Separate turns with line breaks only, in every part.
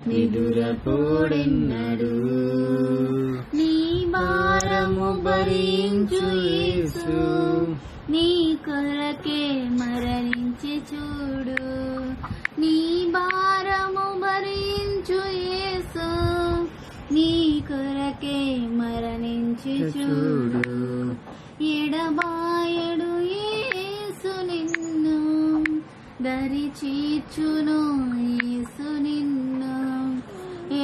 నిదురపోడెన్నడు. నీ భారము భరించు యేసు, నీ కొరకే మరణించి చూడు. నీ భారము భరించు యేసు, నీ కొరకే మరణించి చూడు. ఎడబాయడు యేసు నిన్ను, దరి చేర్చును యేసు నిన్ను.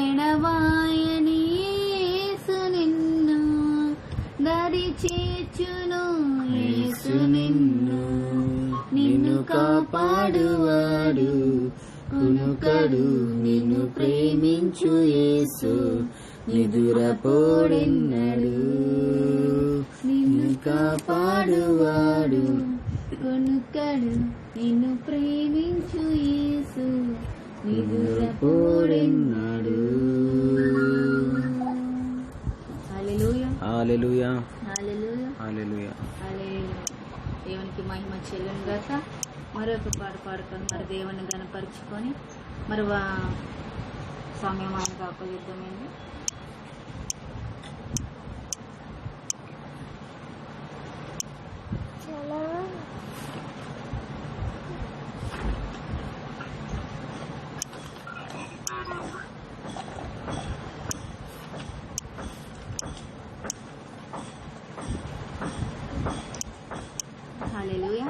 ఎడబాయని యేసు నిన్ను, దరి చేర్చును యేసు నిన్ను. నిన్ను కాపాడువాడు కునుకడు, నిన్ను ప్రేమించు యేసు నిదురపోడెన్నడు. నిన్ను కాపాడువాడు కునుకడు, నిన్ను ప్రేమించు యేసు నిదురపోడెన్నడు. హల్లెలూయా
హల్లెలూయా
హల్లెలూయా
హల్లెలూయా
హల్లెలూయా. దేవునికి మహిమ చెల్లును గాక. మరొక పాట పాడుకొని మరి దేవుని గణపరుచుకొని మరి సమయం ఆయనకు అప్పగిద్దామండి. హల్లెలూయా.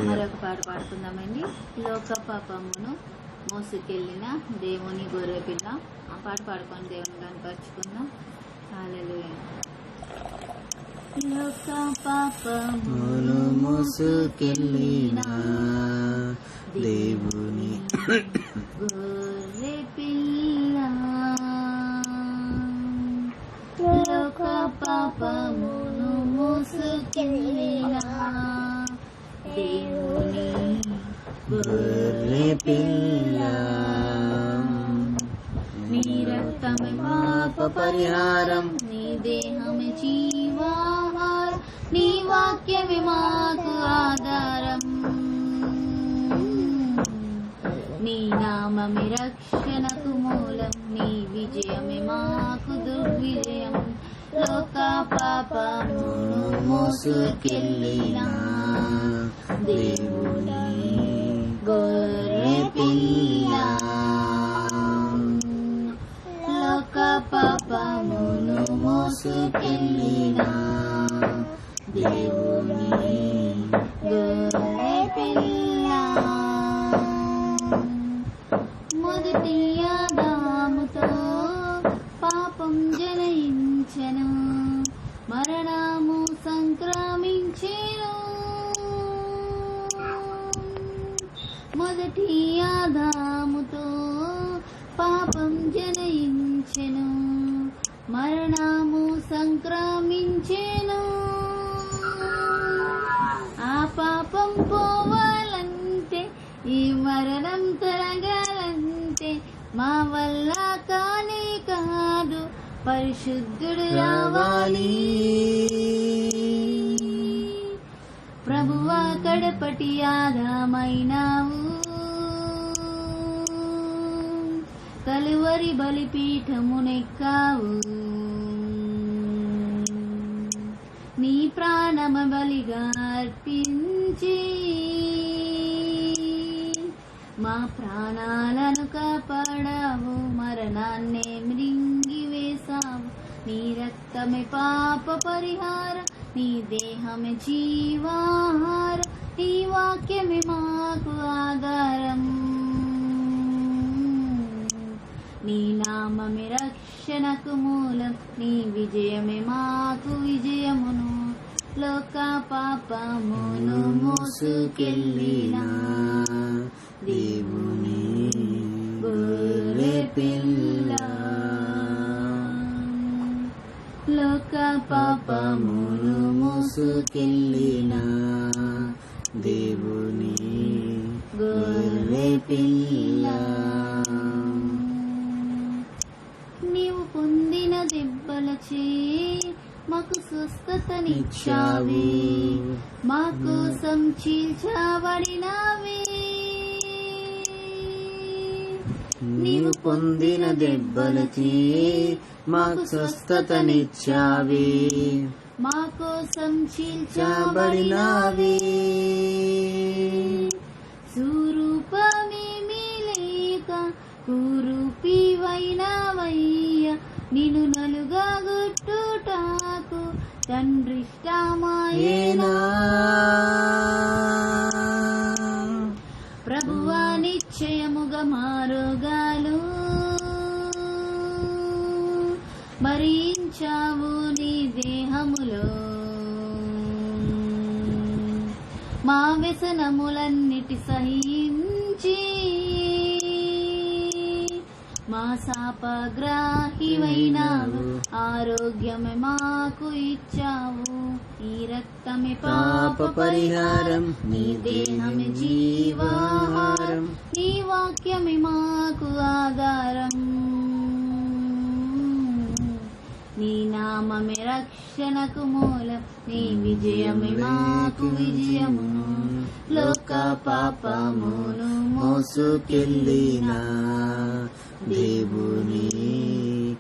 మరొక పాట పాడుకుందామండి. లోక పాపమును మోసుకెళ్ళిన దేవుని గొర్రె పిల్ల. ఆ పాట పాడుకొని దేవుని కనపరుచుకుందాం. హల్లెలూయా. లోక పాపమును
మోసుకెళ్ళిన దేవుని
గొర్రె పిల్ల, లోక పాపమును మోసుకెళ్ళిన దేవుని
గొర్రె పిల్ల.
నీ రక్తమే పాప పరిహారం, నీ దేహమే జీవాహారం, నీ వాక్యమే మాకు ఆధారం. నీ నామమే రక్షణకు మూలం, నీ విజయమే మాకు దుర్విజయం. లోక పాపమును మోసుకెళ్ళిన దేవుని గొర్రె పిల్ల, లోక పాపమును మోసుకెళ్ళిన దేవుని గొర్రె పిల్ల. మొదటి ఆదాముతో పాపం జనయించెను, మరణము సంక్రమించెను. మొదటి ఆదాముతో పాపం జనయించెను, మరణము సంక్రమించెను. ఆ పాపం పోవాలంటే, ఈ మరణం తొలగాలంటే మా వల్ల కానే కాదు, పరిశుద్ధుడు రావాలి. ప్రభువా కడపటి ఆదామైనావు, కలువరి బలిపీఠమునెక్కావు. నీ ప్రాణమ బలిగా అర్పించి మా ప్రాణాలను కాపాడావు, మరణాన్నే మృంగివేశావు. నీ రక్తమే పాప పరిహారం, నీ దేహమే జీవాహారం, నీ వాక్యమే మాకు ఆధారం. నీ నామమే రక్షణకు మూలం, నీ విజయమే మాకు విజయమును. లోక పాపమును మోసుకెళ్ళిన దేవుని గొర్రె పిల్ల, లోక పాపమును మోసుకెళ్ళిన దేవుని గొర్రె పిల్ల. నీవు పొందిన దెబ్బలచే మాకు స్వస్థతనిచ్చావి, మా కోసం చీల్చబడినవి.
నీవు పొందిన దెబ్బలకి మాకు స్వస్థతనిచ్చావే,
మా కోసం చీల్చబడినావే. స్వరూపమేమీ లేక కురూపివైనవయ్య, నిన్ను నలుగా గుట్టుటాకు తండ్రిష్టమాయేనా. ప్రభువా నిశ్చయముగా మారోగాలు మరించావు నీ దేహములో, మా వ్యసనములన్నిటి సహించి మా శాపగ్రాహివైనావు. ఆరోగ్యమే మాకు ఇచ్చావు, ఈ రక్తమే పాప పరిహారం, నీ దేహమే జీవాహారం, నీ వాక్యమే మాకు ఆధారం. నీ నామమే రక్షణకు మూలం, నీ విజయమే మాకు విజయమును. లోక పాపమును
మోసుకెళ్ళిన దేవుని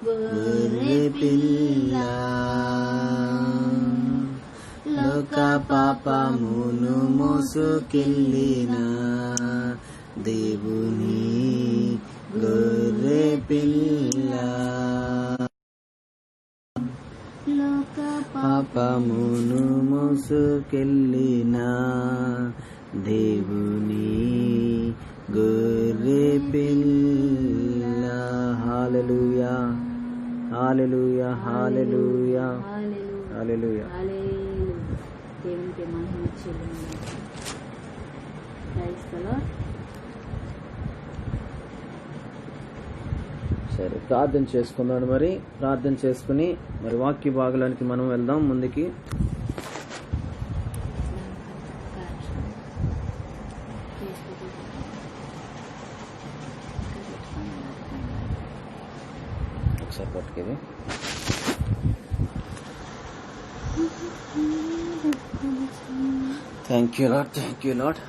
గొర్రె పిల్ల, లోక పాపమును మోసుకెళ్ళిన దేవుని గొర్రె పిల్ల,
లోక
పాపమును మోసుకెళ్ళిన దేవుని గొర్రె పిల్ల. హల్లెలూయా, హల్లెలూయా, హల్లెలూయా, హల్లెలూయా.
దేవునికి మహిమ చెల్లించు. Praise the Lord.
సరే, ప్రార్థన చేసుకుందాం. మరి ప్రార్థన చేసుకుని మరి వాక్య భాగానికి మనం వెళ్దాం ముందుకి. ఒకసారి పట్టుకేది. Thank you lord, thank you lord.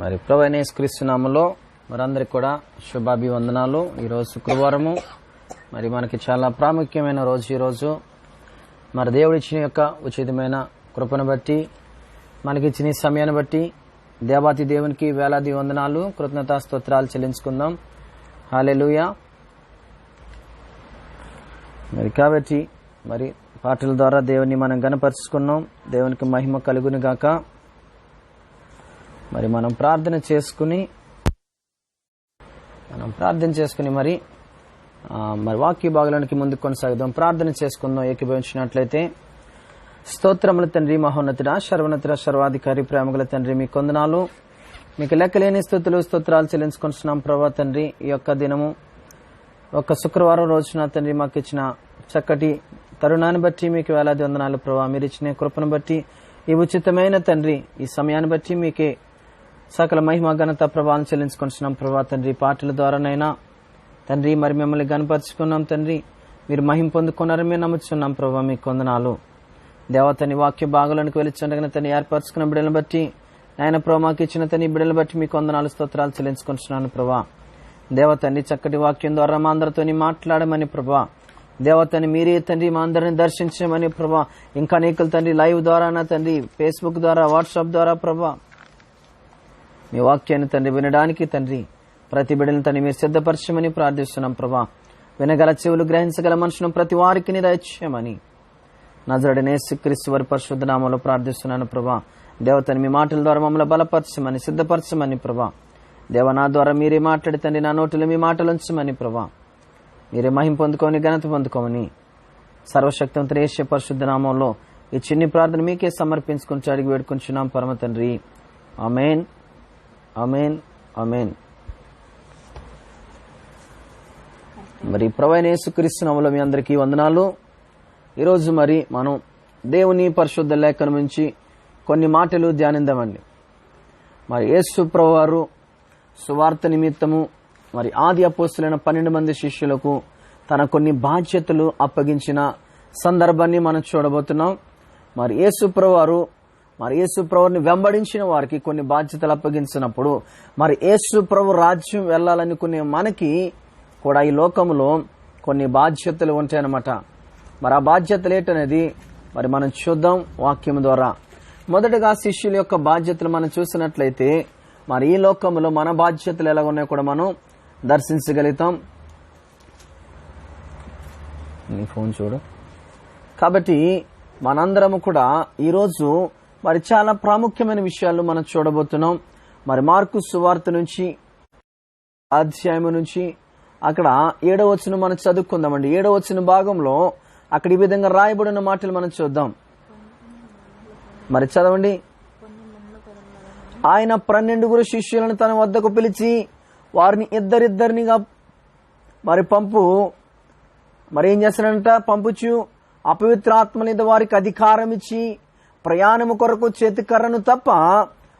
మరి ప్రభువైన యేసుక్రీస్తు నామములో మరందరికి కూడా శుభాభివందనాలు. ఈరోజు శుక్రవారము, మరి మనకి చాలా ప్రాముఖ్యమైన రోజు. ఈరోజు మరి దేవుడిచ్చిన యొక్క ఉచితమైన కృపను బట్టి, మనకిచ్చిన ఈ సమయాన్ని బట్టి దేవాతి దేవునికి వేలాది వందనాలు, కృతజ్ఞతా స్తోత్రాలు చెల్లించుకుందాం. హల్లెలూయా. మరి కాబట్టి మరి పాటల ద్వారా దేవుని మనం గణపరుచుకున్నాం. దేవునికి మహిమ కలుగును గాక. మరి మనం ప్రార్థన చేసుకుని మరి వాక్య భాగానికి ముందుకు కొనసాగుదాం. ప్రార్థన చేసుకుందాం. ఏకీభవించినట్లయితే, స్తోత్రముల తండ్రి, మహోన్నతుడా, సర్వోన్నతుడ, సర్వాధికారి, ప్రేమగల తండ్రి, మీ కొందనాలు, మీకు లెక్కలేని స్తుతులు స్తోత్రాలు చెల్లించుకుంటున్నాం ప్రభా తండ్రి. ఈ యొక్క దినము ఒక శుక్రవారం రోజున తండ్రి మాకు ఇచ్చిన చక్కటి తరుణాన్ని బట్టి మీకు వేలాది వందనాలు ప్రభా. మీరు ఇచ్చిన కృపను బట్టి, ఈ ఉచితమైన తండ్రి ఈ సమయాన్ని బట్టి మీకే సకల మహిమ ఘనత ప్రభావం చెల్లించుకుంటున్నాం ప్రభా తండ్రి. పాటల ద్వారానైనా తండ్రి మరి మిమ్మల్ని గనపరుచుకున్నాం తండ్రి. మీరు మహిమ పొందుకున్నారని మేము నమ్ముచున్నాం ప్రభా. మీ కొందనాలు దేవతని వాక్య భాగాలకు వెళ్తుండగా తను ఏర్పరచుకున్న బిడ్డలను బట్టి, ఆయన ప్రభా మాకు ఇచ్చిన తన బిడ్డలను బట్టి మీ కొందనాలు స్తోత్రాలు చెల్లించుకుంటున్నాను ప్రభా. దేవతని చక్కటి వాక్యం ద్వారా మా అందరితో మాట్లాడమని ప్రభా. దేవతని మీరే తండ్రి మా అందరిని దర్శించమని ప్రభా. ఇంకా అనేకలు తండ్రి లైవ్ ద్వారా తండ్రి, ఫేస్బుక్ ద్వారా, వాట్సాప్ ద్వారా ప్రభా మీ వాక్యాన్ని తండ్రి వినడానికి తండ్రి ప్రతి బిడ్డలను తండ్రి మీరు సిద్ధపరచమని ప్రార్థిస్తున్నాం ప్రభా. వినగల చెవులు, గ్రహించగల మనుషులను ప్రతి వారికి దయచేయమని నజరేయుడైన యేసుక్రీస్తు వారి పరిశుద్ధ నామములో ప్రార్థిస్తున్నాను ప్రభా. దేవతని మీ మాటల ద్వారా మమ్మల్ని బలపరచమని, సిద్ధపరచమని ప్రభా. దేవ నా ద్వారా మీరే మాట్లాడి తండ్రి నా నోటిలో మీ మాటలు ఉంచమని ప్రభా. మీరే మహిమ పొందుకోమని, ఘనత పొందుకోమని సర్వశక్తివంతుని యేసు పరిశుద్ధ నామంలో ఈ చిన్ని ప్రార్థన మీకే సమర్పించుకుని అడిగి వేడుకుంటున్నాం పరమ తండ్రి. ఆమేన్, ఆమేన్, ఆమేన్. మరి ప్రభువైన యేసుక్రీస్తు నామములో మీ అందరికీ వందనాలు. ఈరోజు మరి మనం దేవుని పరిశుద్ధ లేఖనం నుంచి కొన్ని మాటలు ధ్యానిద్దామండి. మరి యేసు ప్రభువారు సువార్త నిమిత్తము మరి ఆది అపోస్తులైన 12 మంది శిష్యులకు తన కొన్ని బాధ్యతలు అప్పగించిన సందర్భాన్ని మనం చూడబోతున్నాం. మరి యేసుప్రభు వారు యేసుప్రభుని వెంబడించిన వారికి కొన్ని బాధ్యతలు అప్పగించినప్పుడు మరి యేసుప్రభు రాజ్యం వెళ్లాలనుకునే మనకి కూడా ఈ లోకంలో కొన్ని బాధ్యతలు ఉంటాయన్నమాట. మరి ఆ బాధ్యతలు ఏంటనేది మరి మనం చూద్దాం వాక్యం ద్వారా. మొదటగా శిష్యుల యొక్క బాధ్యతలు మనం చూసినట్లయితే మరి ఈ లోకంలో మన బాధ్యతలు ఎలా ఉన్నాయో కూడా మనం దర్శించగలుగుతాం. నీ ఫోన్ చూడు. కాబట్టి మనందరము కూడా ఈరోజు మరి చాలా ప్రాముఖ్యమైన విషయాలు మనం చూడబోతున్నాం. మరి మార్కు సువార్త నుంచి అధ్యాయం నుంచి అక్కడ 7వ వచనం మనం చదువుకుందామండి. 7వ వచన భాగంలో అక్కడ ఈ విధంగా రాయబడిన మాటలు మనం చూద్దాం. మరి చదవండి. ఆయన 12 శిష్యులను తన వద్దకు పిలిచి వారిని ఇద్దరిద్దరినిగా మరి ఏం చేస్తాడంట, పంపుచు అపవిత్రాత్మ మీద వారికి అధికారం ఇచ్చి ప్రయాణము కొరకు చేతికర్రను తప్ప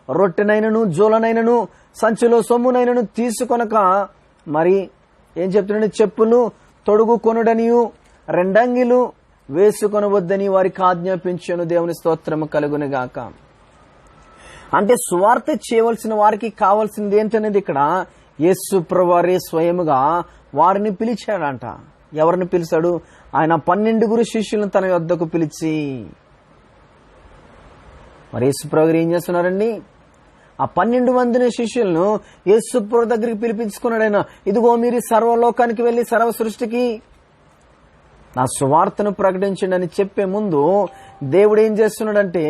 రొట్టెనైనను జోలనైనను సంచిలో సొమ్మునైనను తీసుకొనక మరి ఏం చెప్తున్నాడు, చెప్పులు తొడుగు కొనుడనియు 2 అంగిలు వేసుకొనవద్దని వారికి ఆజ్ఞాపించాను. దేవుని స్తోత్రము కలుగునుగాక. అంటే సువార్త చేయవలసిన వారికి కావాల్సింది ఏంటనేది ఇక్కడ యేసు ప్రభువారే స్వయముగా వారిని పిలిచాడంట. ఎవరిని పిలిచాడు? ఆయన 12 శిష్యులను తన వద్దకు పిలిచి. మరి యేసు ప్రభు ఏం చేస్తున్నారండి? ఆ 12 మందిని శిష్యులను యేసు ప్రభు దగ్గరికి పిలిపించుకున్నాడు. ఆయన ఇదిగో మీరు సర్వలోకానికి వెళ్లి సర్వ సృష్టికి నా సువార్తను ప్రకటించండి అని చెప్పే ముందు దేవుడు ఏం చేస్తున్నాడంటే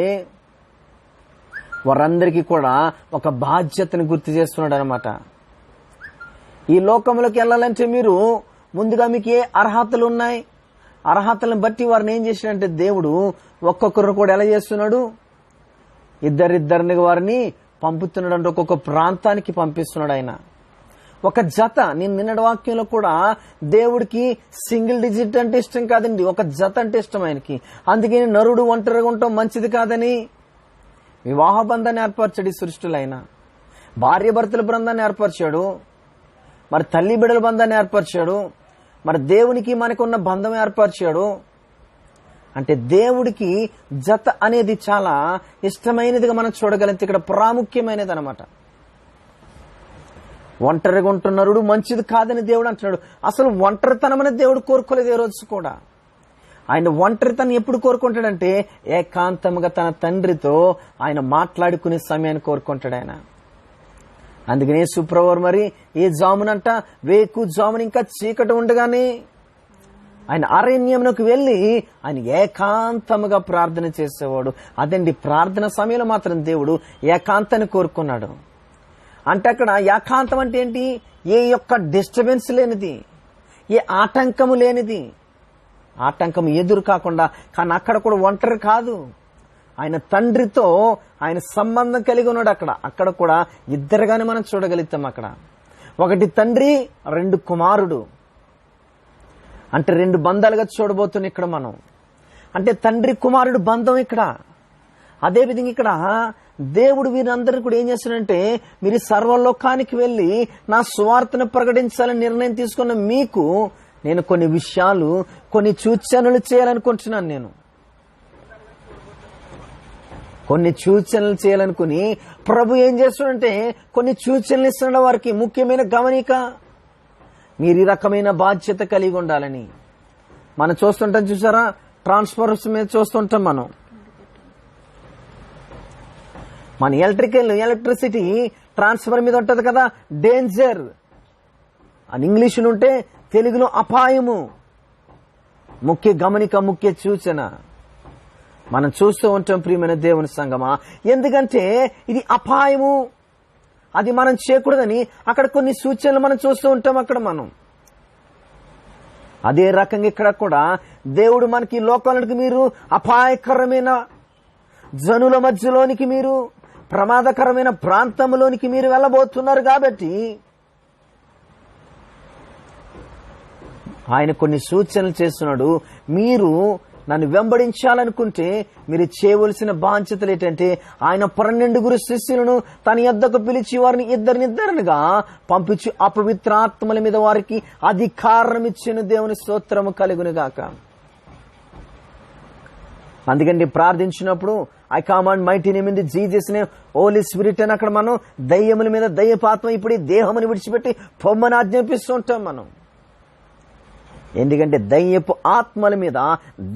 వారందరికీ కూడా ఒక బాధ్యతను గుర్తు చేస్తున్నాడు అనమాట. ఈ లోకంలోకి వెళ్ళాలంటే మీరు ముందుగా మీకు ఏ అర్హతలు ఉన్నాయి, అర్హతలను బట్టి వారిని ఏం చేసినంటే దేవుడు ఒక్కొక్కరు కూడా ఎలా చేస్తున్నాడు, ఇద్దరిద్దరిని వారిని పంపుతున్నాడు. అంటే ఒక్కొక్క ప్రాంతానికి పంపిస్తున్నాడు ఆయన. ఒక జత, నేను నిన్నటి వాక్యంలో కూడా దేవుడికి సింగిల్ డిజిట్ అంటే ఇష్టం కాదండి, ఒక జత అంటే ఇష్టం ఆయనకి. అందుకే నరుడు ఒంటరిగా ఉండటం మంచిది కాదని వివాహ బంధాన్ని ఏర్పరచాడు ఈ సృష్టిలో. ఆయన భార్య భర్తల బృందాన్ని ఏర్పరిచాడు, మరి తల్లి బిడ్డల బంధాన్ని ఏర్పరిచాడు, మరి దేవునికి మనకున్న బంధం ఏర్పరిచాడు. అంటే దేవుడికి జత అనేది చాలా ఇష్టమైనదిగా మనం చూడగలిగితే ఇక్కడ ప్రాముఖ్యమైనది అనమాట. ఒంటరిగా ఉంటున్నాడు మంచిది కాదని దేవుడు అంటున్నాడు. అసలు ఒంటరితనం అనేది దేవుడు కోరుకోలేదు ఏ రోజు కూడా. ఆయన ఒంటరితనం ఎప్పుడు కోరుకుంటాడంటే ఏకాంతంగా తన తండ్రితో ఆయన మాట్లాడుకునే సమయాన్ని కోరుకుంటాడు ఆయన. అందుకనే సుప్రభు మరి ఏ జామునంట వేకు జామున ఇంకా చీకటి ఉండగానే ఆయన అరణ్యంలోకి వెళ్లి ఆయన ఏకాంతముగా ప్రార్థన చేసేవాడు. అదండి ప్రార్థన సమయంలో మాత్రం దేవుడు ఏకాంతాన్ని కోరుకున్నాడు. అంటే అక్కడ ఏకాంతం అంటే ఏంటి? ఏ యొక్క డిస్టర్బెన్స్ లేనిది, ఏ ఆటంకము లేనిది, ఆటంకం ఎదురు కాకుండా. కానీ అక్కడ కూడా ఒంటరి కాదు, ఆయన తండ్రితో ఆయన సంబంధం కలిగి ఉన్నాడు. అక్కడ కూడా ఇద్దరుగానే మనం చూడగలుగుతాం. అక్కడ ఒకటి తండ్రి, 2 కుమారుడు. అంటే 2 బంధాలుగా చూడబోతున్నాం ఇక్కడ మనం. అంటే తండ్రి కుమారుడు బంధం ఇక్కడ. అదేవిధంగా ఇక్కడ దేవుడు వీరందరూ కూడా ఏం చేస్తున్నాడంటే మీరు సర్వలోకానికి వెళ్లి నా సువార్తను ప్రకటించాలని నిర్ణయం తీసుకున్న మీకు నేను కొన్ని విషయాలు, కొన్ని సూచనలు చేయాలనుకుంటున్నాను. నేను కొన్ని సూచనలు చేయాలనుకుని ప్రభు ఏం చేస్తున్నాడంటే కొన్ని సూచనలు ఇస్తున్నాడు వారికి. ముఖ్యమైన గమనిక, మీరు ఈ రకమైన బాధ్యత కలిగి ఉండాలని. మనం చూస్తుంటాం, చూసారా, ట్రాన్స్ఫార్మర్స్ మీద చూస్తుంటాం మనం. మన ఎలక్ట్రిసిటీ ట్రాన్స్ఫర్ మీద ఉంటది కదా, డేంజర్ అని ఇంగ్లీషులో ఉంటే తెలుగులో అపాయము. ముఖ్య గమనిక, ముఖ్య సూచన మనం చూస్తూ ఉంటాం ప్రియమైన దేవుని సంగమా. ఎందుకంటే ఇది అపాయము, అది మనం చేయకూడదని అక్కడ కొన్ని సూచనలు మనం చూస్తూ ఉంటాం. అక్కడ మనం అదే రకంగా ఇక్కడ కూడా దేవుడు మనకి లోకానికి మీరు అపాయకరమైన జనుల మధ్యలోనికి, మీరు ప్రమాదకరమైన ప్రాంతంలోనికి మీరు వెళ్ళబోతున్నారు. కాబట్టి ఆయన కొన్ని సూచనలు చేస్తున్నాడు. మీరు నన్ను వెంబడించాలనుకుంటే మీరు చేయవలసిన బాధ్యతలు ఏంటంటే, ఆయన 12 శిష్యులను తన యొద్దకు పిలిచి వారిని ఇద్దరినిద్దరుగా పంపించి అపవిత్రాత్మల మీద వారికి అధికారం ఇచ్చిన దేవుని స్తోత్రము కలుగునుగాక. అందుకండి ప్రార్థించినప్పుడు I command mighty name in the Jesus name holy spirit అని అక్కడ మనం దయ్యముల మీద దయ్యపాత్మ ఇప్పుడు ఈ దేహముని విడిచిపెట్టి పొమ్మని ఆజ్ఞాపిస్తూ ఉంటాం మనం. ఎందుకంటే దయ్యపు ఆత్మల మీద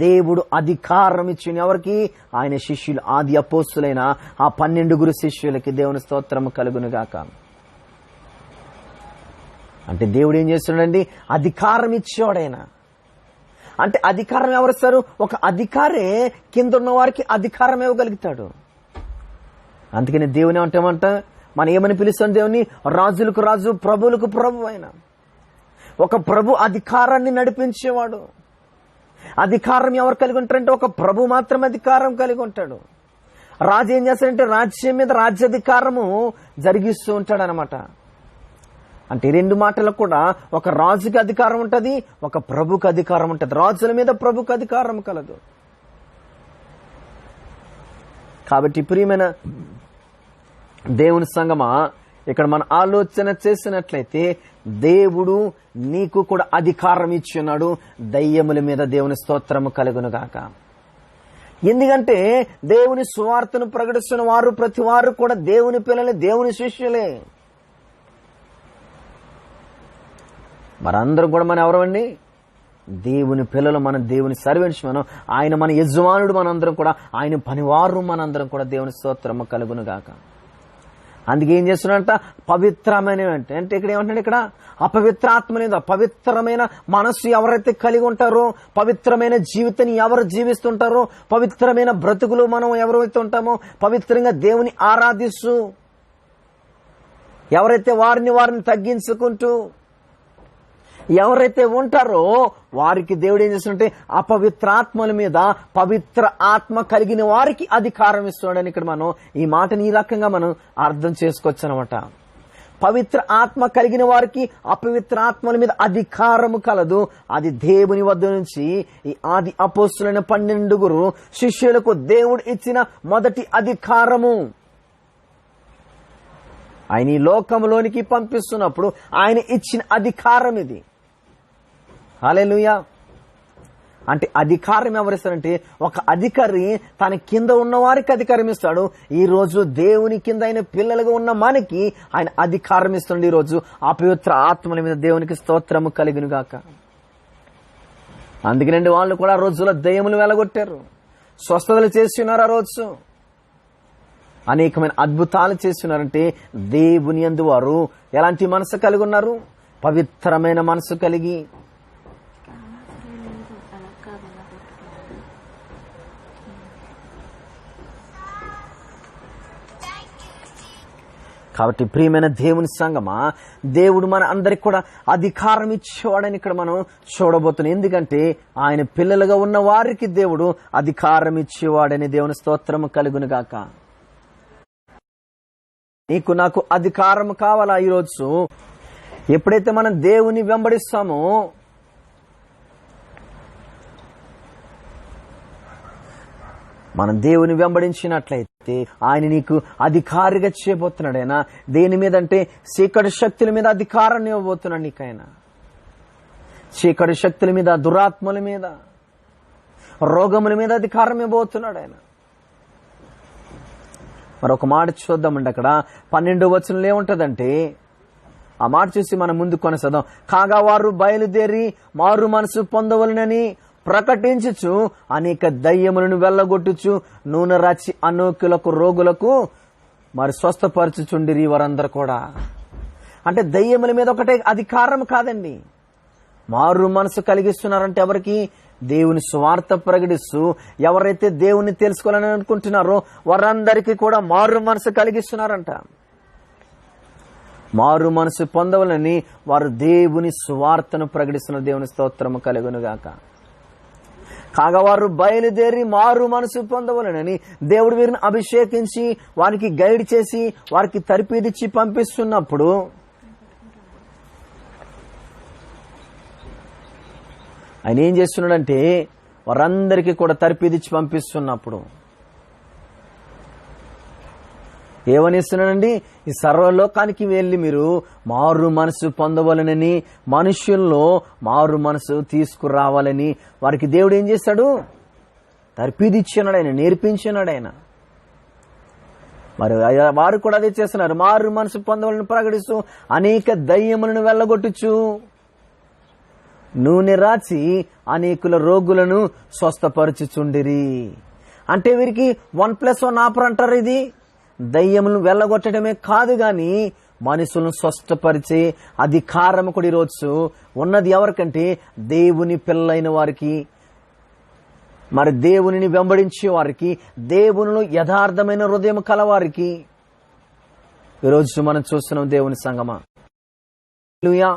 దేవుడు అధికారం ఇచ్చిన ఎవరికి? ఆయన శిష్యులు, ఆది అపోస్తులైన ఆ 12 శిష్యులకి దేవుని స్తోత్రము కలుగునుగాక. అంటే దేవుడు ఏం చేస్తున్నాడండి? అధికారం ఇచ్చేవాడైనా. అంటే అధికారం ఎవరిస్తారు? ఒక అధికారే కింద ఉన్న వారికి అధికారం ఇవ్వగలుగుతాడు. అందుకని దేవుని ఏమంటామంట, మనం ఏమని పిలుస్తాం దేవుని? రాజులకు రాజు, ప్రభువులకు ప్రభు అయిన ఒక ప్రభు అధికారాన్ని నడిపించేవాడు. అధికారం ఎవరు కలిగి ఉంటారంటే ఒక ప్రభు మాత్రం అధికారం కలిగి ఉంటాడు. రాజు ఏం చేస్తాడంటే రాజ్యం మీద రాజ్యాధికారము జరిగిస్తూ ఉంటాడు అనమాట. అంటే 2 మాటలకు కూడా ఒక రాజుకి అధికారం ఉంటుంది, ఒక ప్రభుకి అధికారం ఉంటుంది. రాజుల మీద ప్రభుకి అధికారం కలదు. కాబట్టి ప్రియమైన దేవుని సంగమా, ఇక్కడ మన ఆలోచన చేసినట్లయితే దేవుడు నీకు కూడా అధికారం ఇచ్చున్నాడు. దయ్యముల మీద దేవుని స్తోత్రము కలుగునుగాక. ఎందుకంటే దేవుని సువార్తను ప్రకటిస్తున్న వారు ప్రతి వారు కూడా దేవుని పిల్లలే, దేవుని శిష్యులే. మరందరం కూడా మనం ఎవరమండి? దేవుని పిల్లలు, మన దేవుని సర్వెంట్స్, మనం ఆయన మన యజమానుడు, మనందరం కూడా ఆయన పనివారు, మనందరం కూడా దేవుని స్తోత్రము కలుగునుగాక. అందుకే ఏం చేస్తున్నాడంట? పవిత్రమైన అంటే ఇక్కడ ఏమంటున్నాడు? ఇక్కడ అపవిత్రాత్మ లేదా పవిత్రమైన మనస్సు ఎవరైతే కలిగి ఉంటారో, పవిత్రమైన జీవితాన్ని ఎవరు జీవిస్తుంటారో, పవిత్రమైన బ్రతుకులు మనం ఎవరైతే ఉంటామో, పవిత్రంగా దేవుని ఆరాధిస్తూ ఎవరైతే వారిని తగ్గించుకుంటూ ఎవరైతే ఉంటారో వారికి దేవుడు ఏం చేస్తుంటే అపవిత్రాత్మల మీద పవిత్ర ఆత్మ కలిగిన వారికి అధికారం ఇస్తున్నాడని ఇక్కడ మనం ఈ మాటని ఈ రకంగా మనం అర్థం చేసుకోవచ్చు అనమాట. పవిత్ర ఆత్మ కలిగిన వారికి అపవిత్రాత్మల మీద అధికారము కలదు. అది దేవుని వద్ద నుంచి ఈ ఆది అపోస్తులైన 12 శిష్యులకు దేవుడు ఇచ్చిన మొదటి అధికారము. ఆయన ఈ లోకంలోనికి పంపిస్తున్నప్పుడు ఆయన ఇచ్చిన అధికారం ఇది. హల్లెలూయా. అంటే అధికారం ఎవరిస్తారంటే ఒక అధికారి తన కింద ఉన్న వారికి అధికారం ఇస్తాడు. ఈ రోజు దేవుని కింద ఆయన పిల్లలుగా ఉన్న మనకి ఆయన అధికారం ఇస్తుండే. ఈ రోజు అపవిత్ర ఆత్మల మీద దేవునికి స్తోత్రము కలుగునుగాక. అందుకనండి వాళ్ళు కూడా ఆ రోజుల్లో దయ్యములు వెలగొట్టారు, స్వస్థతలు చేస్తున్నారు. ఆ రోజు అనేకమైన అద్భుతాలు చేస్తున్నారంటే దేవుని యందు వారు ఎలాంటి మనసు కలిగి ఉన్నారు? పవిత్రమైన మనసు కలిగి. కాబట్టి ప్రియమైన దేవుని సంగమా, దేవుడు మన అందరికి కూడా అధికారం ఇచ్చేవాడని ఇక్కడ మనం చూడబోతున్నాం. ఎందుకంటే ఆయన పిల్లలుగా ఉన్న వారికి దేవుడు అధికారం ఇచ్చేవాడని దేవుని స్తోత్రము కలుగునుగాక. నీకు నాకు అధికారం కావాలా? ఈరోజు ఎప్పుడైతే మనం దేవుని వెంబడిస్తామో, మనం దేవుని వెంబడించినట్లయితే ఆయన నీకు అధికారిగా చేయబోతున్నాడు. ఆయన దేని మీద అంటే చీకటి శక్తుల మీద అధికారాన్ని ఇవ్వబోతున్నాడు నీకైనా. చీకటి శక్తుల మీద, దురాత్మల మీద, రోగముల మీద అధికారం ఇవ్వబోతున్నాడు ఆయన. మరొక మాట చూద్దామండి. అక్కడ 12వ వచనంలో ఏముంటదంటే, ఆ మాట చూసి మనం ముందు కొనసాదాం. కాగా వారు బయలుదేరి మారు మనసు పొందవలనని ప్రకటించుచు అనేక దయ్యములను వెళ్ళగొట్టుచు నూనె రాచి అనేకులకు రోగులకు మరి స్వస్థపరచుచుండిరి వారందరూ కూడా. అంటే దయ్యముల మీద ఒకటే అధికారం కాదండి, మారు మనసు కలిగిస్తున్నారంటే ఎవరికి? దేవుని సువార్త ప్రకటిస్తూ ఎవరైతే దేవుని తెలుసుకోవాలని అనుకుంటున్నారో వారందరికీ కూడా మారు మనసు కలిగిస్తున్నారంట. మారు మనసు పొందవలని వారు దేవుని సువార్తను ప్రకటిస్తున్న దేవుని స్తోత్రము కలుగునుగాక. కాగా వారు బయలుదేరి మారు మనసు పొందవలనని దేవుడు వీరిని అభిషేకించి వారికి గైడ్ చేసి వారికి తర్పీదిచ్చి పంపిస్తున్నప్పుడు ఆయన ఏం చేస్తున్నాడంటే వారందరికీ కూడా తర్పిదిచ్చి పంపిస్తున్నప్పుడు ఏమనిస్తున్నాడండి? ఈ సర్వలోకానికి వెళ్ళి మీరు మారు మనసు పొందవలనని, మనుష్యుల్లో మారు మనసు తీసుకురావాలని వారికి దేవుడు ఏం చేశాడు? తర్పిదిచ్చినాడు ఆయన, నేర్పించినాడు ఆయన. మరి వారు కూడా అదే చేస్తున్నారు. మారు మనసు పొందవాలని ప్రకటిస్తూ అనేక దయ్యములను వెళ్ళగొట్టుచు నూనె రాచి అనేకుల రోగులను స్వస్థపరచుచుండిరి. అంటే వీరికి 1+1 ఆఫర్ అంటారు. ఇది దయ్యములను వెళ్ళగొట్టడమే కాదు గాని మనుషులను స్వస్థపరిచే అధికారం కూడా ఈరోజు ఉన్నది ఎవరికంటే దేవుని పిల్లలైన వారికి, మరి దేవునిని వెంబడించే వారికి, దేవునిలో యథార్థమైన హృదయం కలవారికి. ఈరోజు మనం చూస్తున్నాం దేవుని సంగమా. హల్లెలూయా.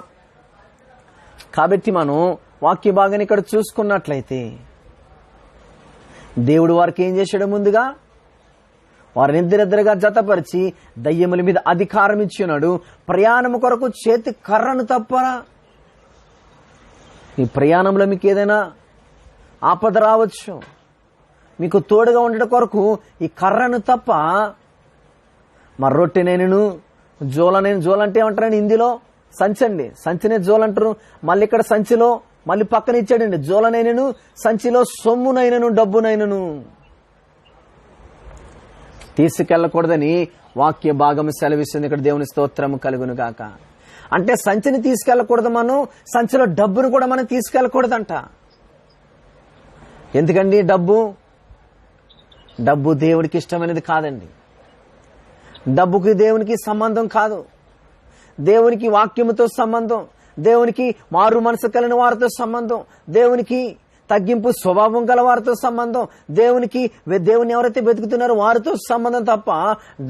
కాబట్టి మనం వాక్య భాగాన్ని ఇక్కడ చూసుకున్నట్లయితే దేవుడు వారికి ఏం చేశాడు? ముందుగా వారిని ఇద్దరిద్దరుగా జతపరిచి దయ్యముల మీద అధికారం ఇచ్చినాడు. ప్రయాణం కొరకు చేతి కర్రను తప్పరా? ఈ ప్రయాణంలో మీకు ఏదైనా ఆపద రావచ్చు, మీకు తోడుగా ఉండడం కొరకు ఈ కర్రను తప్ప మరి రొట్టెనేను జోలంటే ఏమంటారండి హిందీలో? సంచండి, సంచినే జోలంటారు. మళ్ళీ ఇక్కడ సంచిలో మళ్ళీ పక్కన ఇచ్చాడండి జోలనైనను, సంచిలో సొమ్మునైనను డబ్బునైనను తీసుకెళ్లకూడదని వాక్య భాగం సెలవిస్తుంది. ఇక్కడ దేవుని స్తోత్రము కలుగును గాక. అంటే సంచిని తీసుకెళ్లకూడదు, మనం సంచిలో డబ్బును కూడా మనం తీసుకెళ్లకూడదంట. ఎందుకండి? డబ్బు దేవుడికి ఇష్టమైనది కాదండి. డబ్బుకి దేవునికి సంబంధం కాదు. దేవునికి వాక్యముతో సంబంధం, దేవునికి మారు మనసు కలిగిన వారితో సంబంధం, దేవునికి తగ్గింపు స్వభావం గల వారితో సంబంధం, దేవుని ఎవరైతే వెతుకుతున్నారో వారితో సంబంధం తప్ప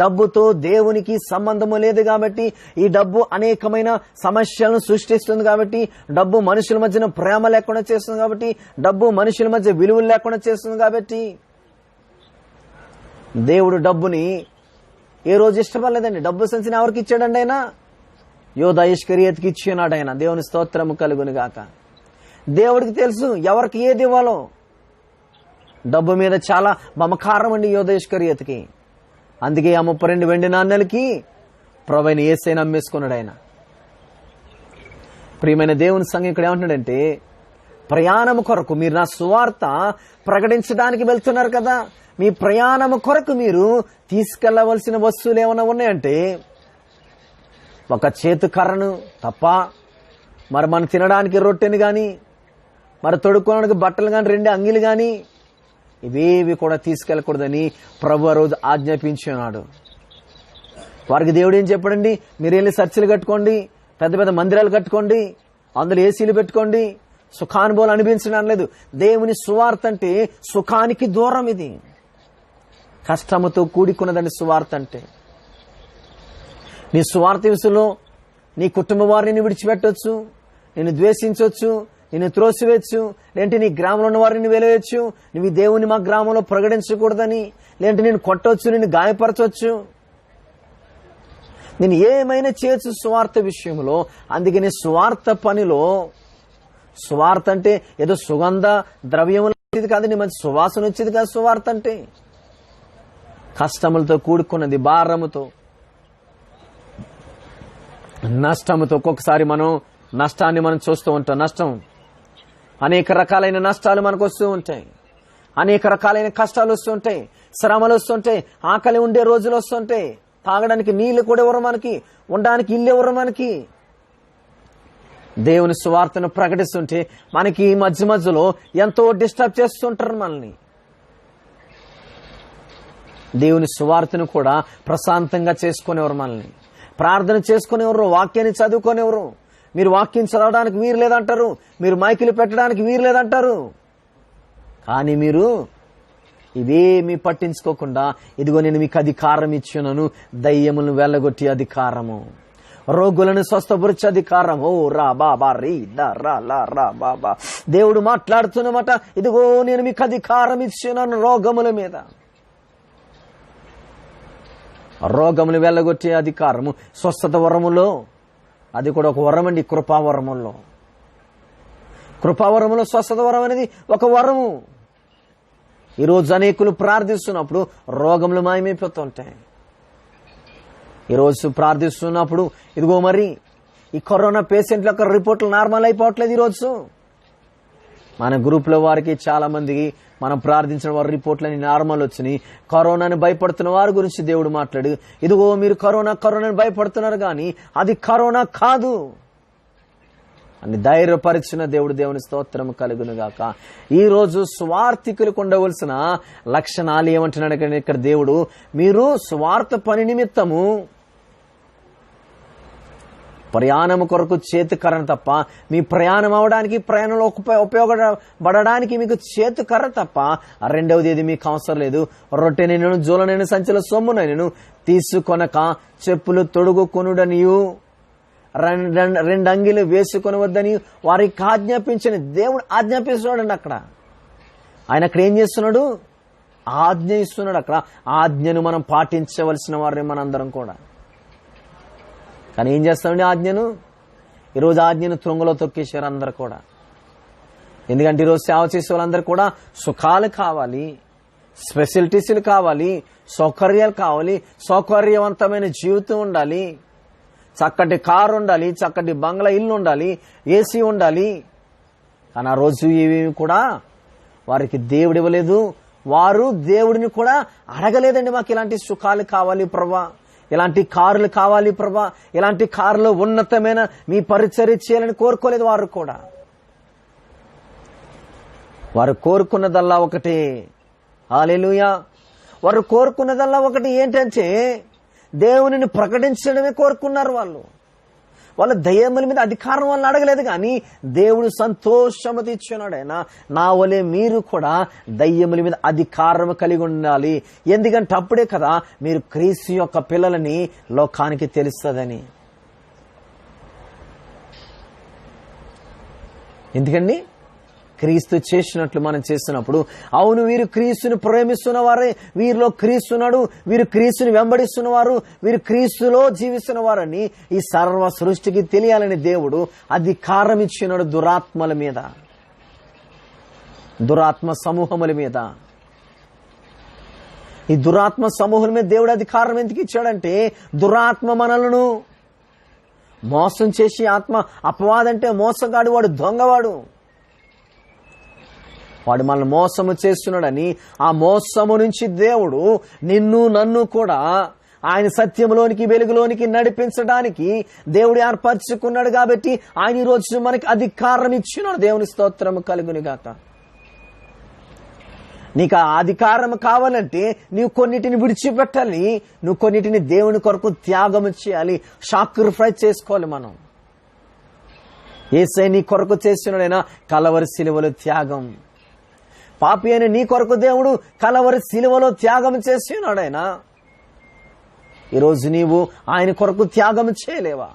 డబ్బుతో దేవునికి సంబంధము లేదు. కాబట్టి ఈ డబ్బు అనేకమైన సమస్యలను సృష్టిస్తుంది. కాబట్టి డబ్బు మనుషుల మధ్యన ప్రేమ లేకుండా చేస్తుంది. కాబట్టి డబ్బు మనుషుల మధ్య విలువలు లేకుండా చేస్తుంది. కాబట్టి దేవుడు డబ్బుని ఏ రోజు ఇష్టపడలేదండి. డబ్బు సంచిని ఎవరికి ఇచ్చాడండి? ఆయన యోధా ఇష్కరియోతుకి ఇచ్చినాడు ఆయన. దేవుని స్తోత్రము కలుగును గాక. దేవుడికి తెలుసు ఎవరికి ఏది ఇవ్వాలో. డబ్బు మీద చాలా మమకారం అండి యోధా ఇష్కరియోతుకి. అందుకే ఆ 32 వెండి నాణ్యాలకి ప్రభువైన యేసయ్యను అమ్మేసుకున్నాడు ఆయన. ప్రియమైన దేవుని సంఘం ఇక్కడ ఏమంటున్నాడంటే, ప్రయాణం కొరకు మీరు నా సువార్త ప్రకటించడానికి వెళ్తున్నారు కదా, మీ ప్రయాణం కొరకు మీరు తీసుకెళ్లవలసిన వస్తువులు ఏమైనా ఉన్నాయంటే ఒక చేతు కర్రను తప్ప, మరి మనం తినడానికి రొట్టెని గాని, మరి తొడుక్కోవడానికి బట్టలు గాని, 2 అంగీలు గాని ఇవేవి కూడా తీసుకెళ్లకూడదని ప్రభు ఆ రోజు ఆజ్ఞాపించున్నాడు. వారికి దేవుడు ఏం చెప్పాడండి? మీరు వెళ్ళి చర్చిలు కట్టుకోండి, పెద్ద పెద్ద మందిరాలు కట్టుకోండి, అందులో ఏసీలు పెట్టుకోండి, సుఖానుభవాలు అనిపించడం లేదు. దేవుని సువార్త అంటే సుఖానికి దూరం. ఇది కష్టముతో కూడుకున్నదండి సువార్త అంటే. నీ సువార్త విషయంలో నీ కుటుంబ వారిని విడిచిపెట్టవచ్చు, నిన్ను ద్వేషించవచ్చు, నిన్ను త్రోసివేయచ్చు, లేదంటే నీ గ్రామంలో ఉన్న వారిని వెలవేయచ్చు. నువ్వు ఈ దేవుని మా గ్రామంలో ప్రకటించకూడదని, లేదంటే నేను కొట్టవచ్చు, నిన్ను గాయపరచవచ్చు, నేను ఏమైనా చేయొచ్చు సువార్త విషయంలో. అందుకని సువార్త పనిలో, సువార్త అంటే ఏదో సుగంధ ద్రవ్యములు వచ్చేది కాదండి, మంచి సువాసన వచ్చేది కాదు. సువార్త అంటే కష్టములతో కూడుకున్నది, భారముతో, నష్టముతో. ఒక్కొక్కసారి మనం నష్టాన్ని మనం చూస్తూ ఉంటాం. నష్టం, అనేక రకాలైన నష్టాలు మనకు వస్తూ ఉంటాయి, అనేక రకాలైన కష్టాలు వస్తుంటాయి, శ్రమలు వస్తుంటాయి, ఆకలి ఉండే రోజులు వస్తుంటాయి, తాగడానికి నీళ్లు కూడా ఎవరు మనకి, ఉండడానికి ఇల్లు ఎవరు మనకి. దేవుని సువార్తను ప్రకటిస్తుంటే మనకి మధ్య మధ్యలో ఎంతో డిస్టర్బ్ చేస్తుంటారు మనల్ని. దేవుని సువార్తను కూడా ప్రశాంతంగా చేసుకునేవారు మనల్ని, ప్రార్థన చేసుకునేవారు, వాక్యాన్ని చదువుకునేవారు. మీరు వాక్యం చదవడానికి వీరు లేదంటారు, మీరు మైకులు పెట్టడానికి వీరు లేదంటారు. కానీ మీరు ఇవేమీ పట్టించుకోకుండా, ఇదిగో నేను మీకు అధికారం ఇచ్చున్నాను, దయ్యములను వెళ్ళగొట్టి అధికారము, రోగులను స్వస్థపరిచే అధికారం. ఓ రా బాబా రీ దా రా లా రా బాబా. దేవుడు మాట్లాడుతున్నమాట, ఇదిగో నేను మీకు అధికారం ఇచ్చున్నాను రోగముల మీద. రోగములు వెళ్ళగొట్టే అధికారము స్వస్థత వరములో, అది కూడా ఒక వరం అండి. కృపావరములో, కృపావరములో స్వస్థత వరం అనేది ఒక వరము. ఈరోజు అనేకులు ప్రార్థిస్తున్నప్పుడు రోగములు మాయమైపోతుంటాయి. ఈరోజు ప్రార్థిస్తున్నప్పుడు ఇదిగో మరి ఈ కరోనా పేషెంట్ల యొక్క రిపోర్ట్లు నార్మల్ అయిపోవట్లేదు. ఈరోజు మన గ్రూప్లో వారికి చాలా మందికి మనం ప్రార్థించిన వారి రిపోర్ట్లని నార్మల్ వచ్చినాయి. కరోనాని భయపడుతున్న వారి గురించి దేవుడు మాట్లాడు, ఇదిగో మీరు కరోనాని భయపడుతున్నారు కానీ అది కరోనా కాదు అని ధైర్యపరిచిన దేవుని స్తోత్రం కలుగును గాక. ఈ రోజు స్వార్థికులకు ఉండవలసిన లక్షణాలు ఏమంటున్నాడు ఇక్కడ దేవుడు? మీరు స్వార్థ పని నిమిత్తము ప్రయాణం కొరకు చేతికర్ర తప్ప, మీ ప్రయాణం అవడానికి ప్రయాణంలో ఉపయోగపడడానికి మీకు చేతికర్ర తప్ప రెండవది ఏది మీకు అవసరం లేదు. రొట్టె నేను జోలనైన సంచుల సొమ్మునైనను తీసుకొనక చెప్పులు తొడుగుకొనుడనియు రెండు అంగిలు వేసుకొని వద్దని వారికి ఆజ్ఞాపించని దేవుడు ఆజ్ఞాపిస్తున్నాడు. అక్కడ ఆయన అక్కడ ఏం చేస్తున్నాడు? ఆజ్ఞ ఇస్తున్నాడు. అక్కడ ఆజ్ఞను మనం పాటించవలసిన వారిని మనందరం కూడా. కానీ ఏం చేస్తామండి ఆజ్ఞను? ఈరోజు ఆజ్ఞను త్రొంగలో తొక్కేశారు అందరు కూడా. ఎందుకంటే ఈరోజు సేవ చేసే వాళ్ళందరూ కూడా సుఖాలు కావాలి, స్పెషలిటీస్లు కావాలి, సౌకర్యాలు కావాలి, సౌకర్యవంతమైన జీవితం ఉండాలి, చక్కటి కారు ఉండాలి, చక్కటి బంగ్లా ఇల్లు ఉండాలి, ఏసీ ఉండాలి. కానీ ఆ రోజు ఇవి కూడా వారికి దేవుడు ఇవ్వలేదు. వారు దేవుడిని కూడా అడగలేదండి. మాకు ఇలాంటి సుఖాలు కావాలి ప్రభా, ఇలాంటి కారులు కావాలి ప్రభా, ఇలాంటి కారులో ఉన్నతమైన మీ పరిచర్య చేయాలని కోరుకోలేదు. వారు కూడా వారు కోరుకున్నదల్లా ఒకటి, హల్లెలూయా. వారు కోరుకున్నదల్లా ఒకటి ఏంటంటే దేవునిని ప్రకటించడమే కోరుకున్నారు. వాళ్ళ దయ్యముల మీద అధికారం వాళ్ళని అడగలేదు. కానీ దేవుడు సంతోషము తెచ్చున్నాడు. ఆయన నా వలే మీరు కూడా దయ్యముల మీద అధికారం కలిగి ఉండాలి. ఎందుకంటే అప్పుడే కదా మీరు క్రీస్తు యొక్క పిల్లలని లోకానికి తెలుస్తుందని. ఎందుకండి? క్రీస్తు చేసినట్లు మనం చేస్తున్నప్పుడు, అవును వీరు క్రీస్తుని ప్రేమిస్తున్న వారే, వీరిలో క్రీస్తున్నాడు, వీరు క్రీస్తుని వెంబడిస్తున్నవారు, వీరు క్రీస్తులో జీవిస్తున్న వారని ఈ సర్వ సృష్టికి తెలియాలని దేవుడు అధికారం ఇచ్చినాడు దురాత్మల మీద, దురాత్మ సమూహముల మీద. ఈ దురాత్మ సమూహం మీద దేవుడు అధికారం ఎందుకు ఇచ్చాడంటే, దురాత్మ మనలను మోసం చేసి, ఆత్మ అపవాదంటే మోసగాడు, వాడు దొంగవాడు, వాడు మనల్ని మోసము చేస్తున్నాడని ఆ మోసము నుంచి దేవుడు నిన్ను నన్ను కూడా ఆయన సత్యంలోనికి వెలుగులోనికి నడిపించడానికి దేవుడు ఏర్పరచుకున్నాడు. కాబట్టి ఆయన ఈ రోజు మనకి అధికారం ఇచ్చినాడు. దేవుని స్తోత్రము కలుగును గాక. నీకు ఆ అధికారం కావాలంటే నీవు కొన్నిటిని విడిచిపెట్టాలి, నువ్వు కొన్నిటిని దేవుని కొరకు త్యాగం చేయాలి, సాక్రిఫైస్ చేసుకోవాలి. మనం యేసయ్య నీ కొరకు చేస్తున్నాడైనా కలవరి సిలువలో త్యాగం. పాపి అయిన నీ కొరకు దేవుడు కలవరి సిలువలో త్యాగం చేస్తున్నాడు. ఆయన ఈరోజు నీవు ఆయన కొరకు త్యాగం చేయలేవా?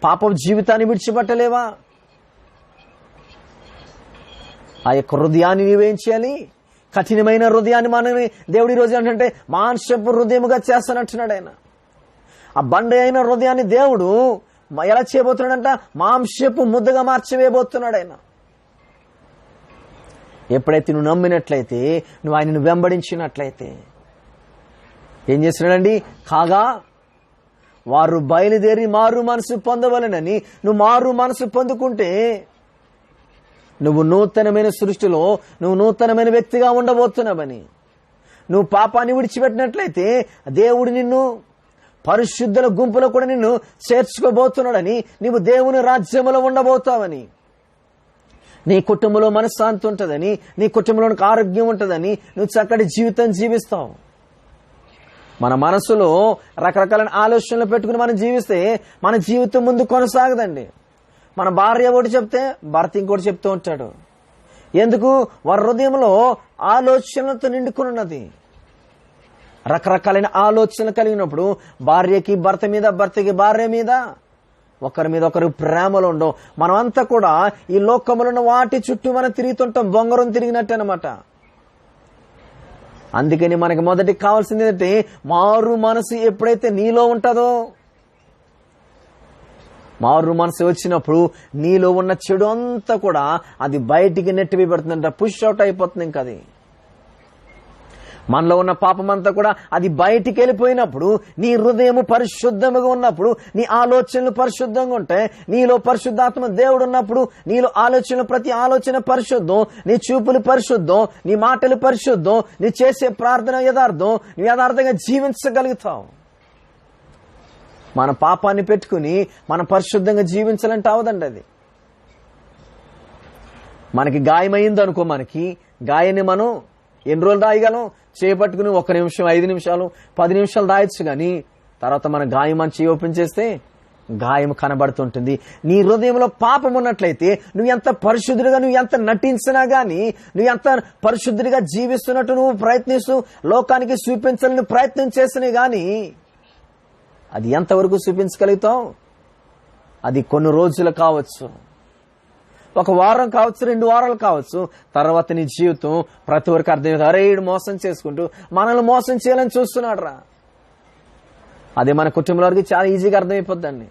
పాపం జీవితాన్ని విడిచిపెట్టలేవా? ఆ యొక్క హృదయాన్ని నీవేం చేయాలి? కఠినమైన హృదయాన్ని మనని దేవుడు ఈరోజు ఏంటంటే మాంసపు హృదయముగా చేస్తానంటున్నాడు. ఆయన ఆ బండ అయిన హృదయాన్ని దేవుడు ఎలా చేయబోతున్నాడంట? మాంసపు ముద్దగా మార్చివేయబోతున్నాడు. ఆయన ఎప్పుడైతే నువ్వు నమ్మినట్లయితే, నువ్వు ఆయనను వెంబడించినట్లయితే ఏం చేస్తున్నాడండి? కాగా వారు బయలుదేరి మారు మనసు పొందవలెనని, నువ్వు మారు మనసు పొందుకుంటే నువ్వు నూతనమైన సృష్టిలో నువ్వు నూతనమైన వ్యక్తిగా ఉండబోతున్నావని, నువ్వు పాపాన్ని విడిచిపెట్టినట్లయితే దేవుడు నిన్ను పరిశుద్ధుల గుంపులో కూడా నిన్ను చేర్చుకోబోతున్నాడని, నీవు దేవుని రాజ్యంలో ఉండబోతావని, నీ కుటుంబంలో మనశ్శాంతి ఉంటుందని, నీ కుటుంబంలోనికి ఆరోగ్యం ఉంటుందని, నువ్వు చక్కటి జీవితం జీవిస్తావు. మన మనసులో రకరకాల ఆలోచనలు పెట్టుకుని మనం జీవిస్తే మన జీవితం ముందు కొనసాగదండి. మన భార్య ఒకటి చెప్తే భర్త ఇంకోటి చెప్తూ ఉంటాడు. ఎందుకు? వారి హృదయంలో ఆలోచనలతో నిండుకుని ఉన్నది. రకరకాలైన ఆలోచనలు కలిగినప్పుడు భార్యకి భర్త మీద, భర్తకి భార్య మీద, ఒకరి మీద ఒకరు ప్రేమలు ఉండవు. మనమంతా కూడా ఈ లోకంలో ఉన్న వాటి చుట్టూ మనం తిరుగుతుంటాం, బొంగరం తిరిగినట్టు అనమాట. అందుకని మనకి మొదటి కావాల్సింది ఏంటంటే మారు మనసు ఎప్పుడైతే నీలో ఉంటుందో, మారు మనసు వచ్చినప్పుడు నీలో ఉన్న చెడు అంతా కూడా అది బయటికి నెట్టివి పెడుతుందంట, పుష్ అవుట్ అయిపోతుంది. ఇంకా అది మనలో ఉన్న పాపమంతా కూడా అది బయటికి వెళ్ళిపోయినప్పుడు, నీ హృదయం పరిశుద్ధంగా ఉన్నప్పుడు, నీ ఆలోచనలు పరిశుద్ధంగా ఉంటాయి. నీలో పరిశుద్ధాత్మ దేవుడు ఉన్నప్పుడు నీలో ఆలోచనలు, ప్రతి ఆలోచన పరిశుద్ధం, నీ చూపులు పరిశుద్ధం, నీ మాటలు పరిశుద్ధం, నీ చేసే ప్రార్థన యథార్థం, నీ యథార్థంగా జీవించగలుగుతావు. మన పాపాన్ని పెట్టుకుని మనం పరిశుద్ధంగా జీవించాలంటే అవదండి. అది మనకి గాయమైంది అనుకో, మనకి గాయాన్ని మనం ఎన్ని రోజులు రాయగలం? చేపట్టుకుని 1 నిమిషం, 5 నిమిషాలు, 10 నిమిషాలు రాయొచ్చు. కానీ తర్వాత మన గాయం మంచి ఓపెన్ చేస్తే గాయం కనబడుతుంటుంది. నీ హృదయంలో పాపం ఉన్నట్లయితే నువ్వు ఎంత పరిశుద్ధుడిగా, నువ్వు ఎంత నటించినా గానీ, నువ్వు ఎంత పరిశుద్ధుడిగా జీవిస్తున్నట్టు నువ్వు ప్రయత్నిస్తూ లోకానికి చూపించాలని ప్రయత్నం చేసినా గానీ అది ఎంతవరకు చూపించగలుగుతావు? అది కొన్ని రోజులు కావచ్చు, 1 వారం కావచ్చు, 2 వారాలు కావచ్చు. తర్వాత నీ జీవితం ప్రతి వరకు అర్థమవుతుంది, అరే ఈడు మోసం చేసుకుంటూ మనల్ని మోసం చేయాలని చూస్తున్నాడు రా. అదే మన కుటుంబంలో వరకు చాలా ఈజీగా అర్థమైపోద్దండి.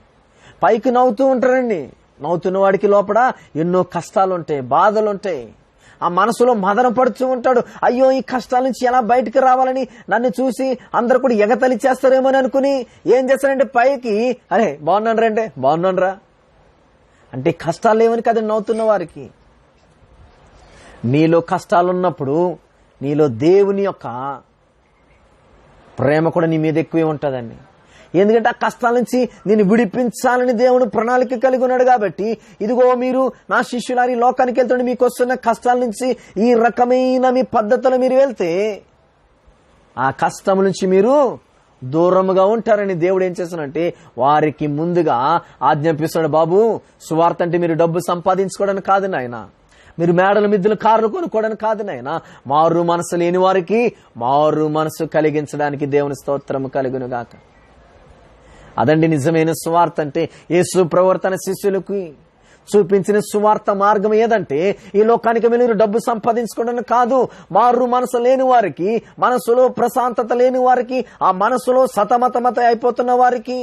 పైకి నవ్వుతూ ఉంటారండి, నవ్వుతున్న వాడికి లోపల ఎన్నో కష్టాలుంటాయి, బాధలుంటాయి. ఆ మనసులో మదన పడుతూ ఉంటాడు, అయ్యో ఈ కష్టాల నుంచి ఎలా బయటకు రావాలని. నన్ను చూసి అందరు కూడా ఎగతలి చేస్తారేమో అనుకుని ఏం చేస్తారంటే పైకి, అరే బాగున్నాను రండి, బాగున్నాను రా అంటే కష్టాలు లేవని కదండి నవ్వుతున్న వారికి. నీలో కష్టాలున్నప్పుడు నీలో దేవుని యొక్క ప్రేమ కూడా నీ మీద ఎక్కువే ఉంటుందండి. ఎందుకంటే ఆ కష్టాల నుంచి నేను విడిపించాలని దేవుడు ప్రణాళిక కలిగి ఉన్నాడు. కాబట్టి ఇదిగో మీరు నా శిష్యులారి లోకానికి వెళ్తుండే, మీకు వస్తున్న కష్టాల నుంచి ఈ రకమైన మీ పద్ధతులు మీరు వెళ్తే ఆ కష్టం నుంచి మీరు దూరముగా ఉంటారని దేవుడు ఏం చేస్తున్నాడంటే వారికి ముందుగా ఆజ్ఞాపిస్తున్నాడు. బాబు, సువార్త అంటే మీరు డబ్బు సంపాదించుకోవడానికి కాదు నాయన, మీరు మేడల మిద్దెలు కార్లు కొనుక్కోవడానికి కాదు నాయన, మారు మనసు లేని వారికి మారు మనసు కలిగించడానికి దేవుని స్తోత్రము కలుగును గాక. అదండి నిజమైన సువార్త అంటే. యేసు ప్రవర్తన శిష్యులకు చూపించిన సువార్త మార్గం ఏదంటే ఈ లోకానికి మీరు డబ్బు సంపాదించుకోవడానికి కాదు, మారు మనసు లేని వారికి, మనసులో ప్రశాంతత లేని వారికి, ఆ మనసులో సతమతమత అయిపోతున్న వారికి,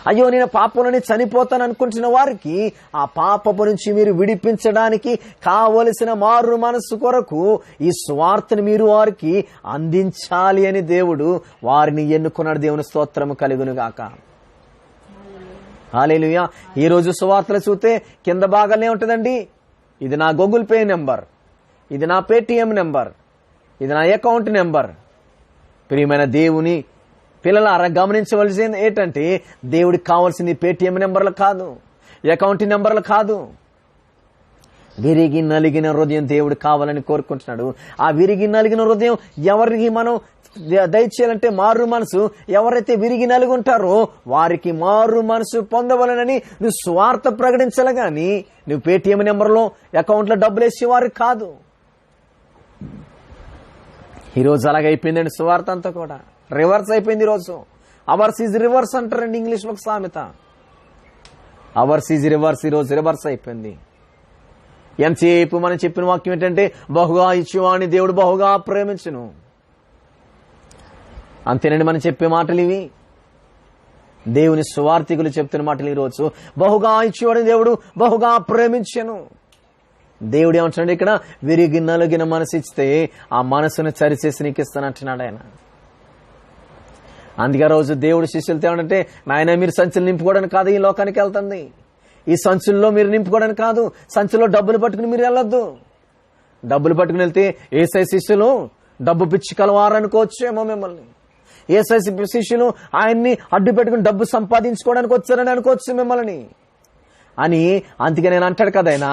అయ్యో నేను పాపంలోనే చనిపోతాను అనుకుంటున్న వారికి ఆ పాపపు నుంచి మీరు విడిపించడానికి కావలసిన మారు మనసు కొరకు ఈ స్వార్థని మీరు వారికి అందించాలి అని దేవుడు వారిని ఎన్నుకున్నాడు. దేవుని స్తోత్రము కలుగును గాక. హల్లెలూయా. ఈ రోజు సువార్తలు చూస్తే కింద భాగానే ఉంటుందండి, ఇది నా గూగుల్ పే నెంబర్, ఇది నా పేటిఎం నెంబర్, ఇది నా అకౌంట్ నెంబర్. ప్రియమైన దేవుని పిల్లలారా, గమనించవలసింది ఏంటంటే దేవుడికి కావాల్సింది పేటిఎం నెంబర్లు కాదు, అకౌంట్ నెంబర్లు కాదు. విరిగి నలిగిన హృదయం దేవుడు కావాలని కోరుకుంటున్నాడు. ఆ విరిగి నలిగిన హృదయం ఎవరికి మనం దయచేయాలంటే మారు మనసు, ఎవరైతే విరిగి నలిగి ఉంటారో వారికి మారు మనసు పొందవలనని నువ్వు స్వార్థ ప్రకటించాలి. గాని నువ్వు పేటిఎం నెంబర్లో అకౌంట్లో డబ్బులు వేసే వారికి కాదు. ఈరోజు అలాగైపోయిందండి సువార్త అంతా కూడా రివర్స్ అయిపోయింది. ఈరోజు అవర్స్ ఈజ్ రివర్స్ అంటారండి ఇంగ్లీష్లో ఒక సామెత. అవర్స్ ఈజ్ రివర్స్, ఈరోజు రివర్స్ అయిపోయింది. ఎంతసేపు మనం చెప్పిన వాక్యం ఏంటంటే బహుగా ఇచ్చేవాడిని దేవుడు బహుగా ప్రేమించును. అంతేనండి మనం చెప్పే మాటలు ఇవి. దేవుని సువార్థికులు చెప్తున్న మాటలు ఈరోజు బహుగా ఇచ్చేవాడిని దేవుడు బహుగా ప్రేమించను. దేవుడు ఏమంటున్నాడు ఇక్కడ, విరిగి నలిగిన మనసు ఇస్తే ఆ మనసును సరిచేసి నీకు ఇస్తానంటున్నాడు ఆయన. అందుకే రోజు దేవుడు శిష్యులతో ఏమంటే, నాయన మీరు సంచులు నింపుకోవడానికి కాదు ఈ లోకానికి వెళ్తుంది, ఈ సంచుల్లో మీరు నింపుకోవడానికి కాదు, సంచుల్లో డబ్బులు పట్టుకుని మీరు వెళ్ళొద్దు. డబ్బులు పట్టుకుని వెళ్తే యేసయ్య శిష్యులు డబ్బు పిచ్చి కలవారనుకోవచ్చేమో మిమ్మల్ని. యేసయ్య శిష్యులు ఆయన్ని అడ్డు పెట్టుకుని డబ్బు సంపాదించుకోవడానికి వచ్చారని అనుకోవచ్చు మిమ్మల్ని అని. అందుకే నేను అంటాడు కదా ఆయన,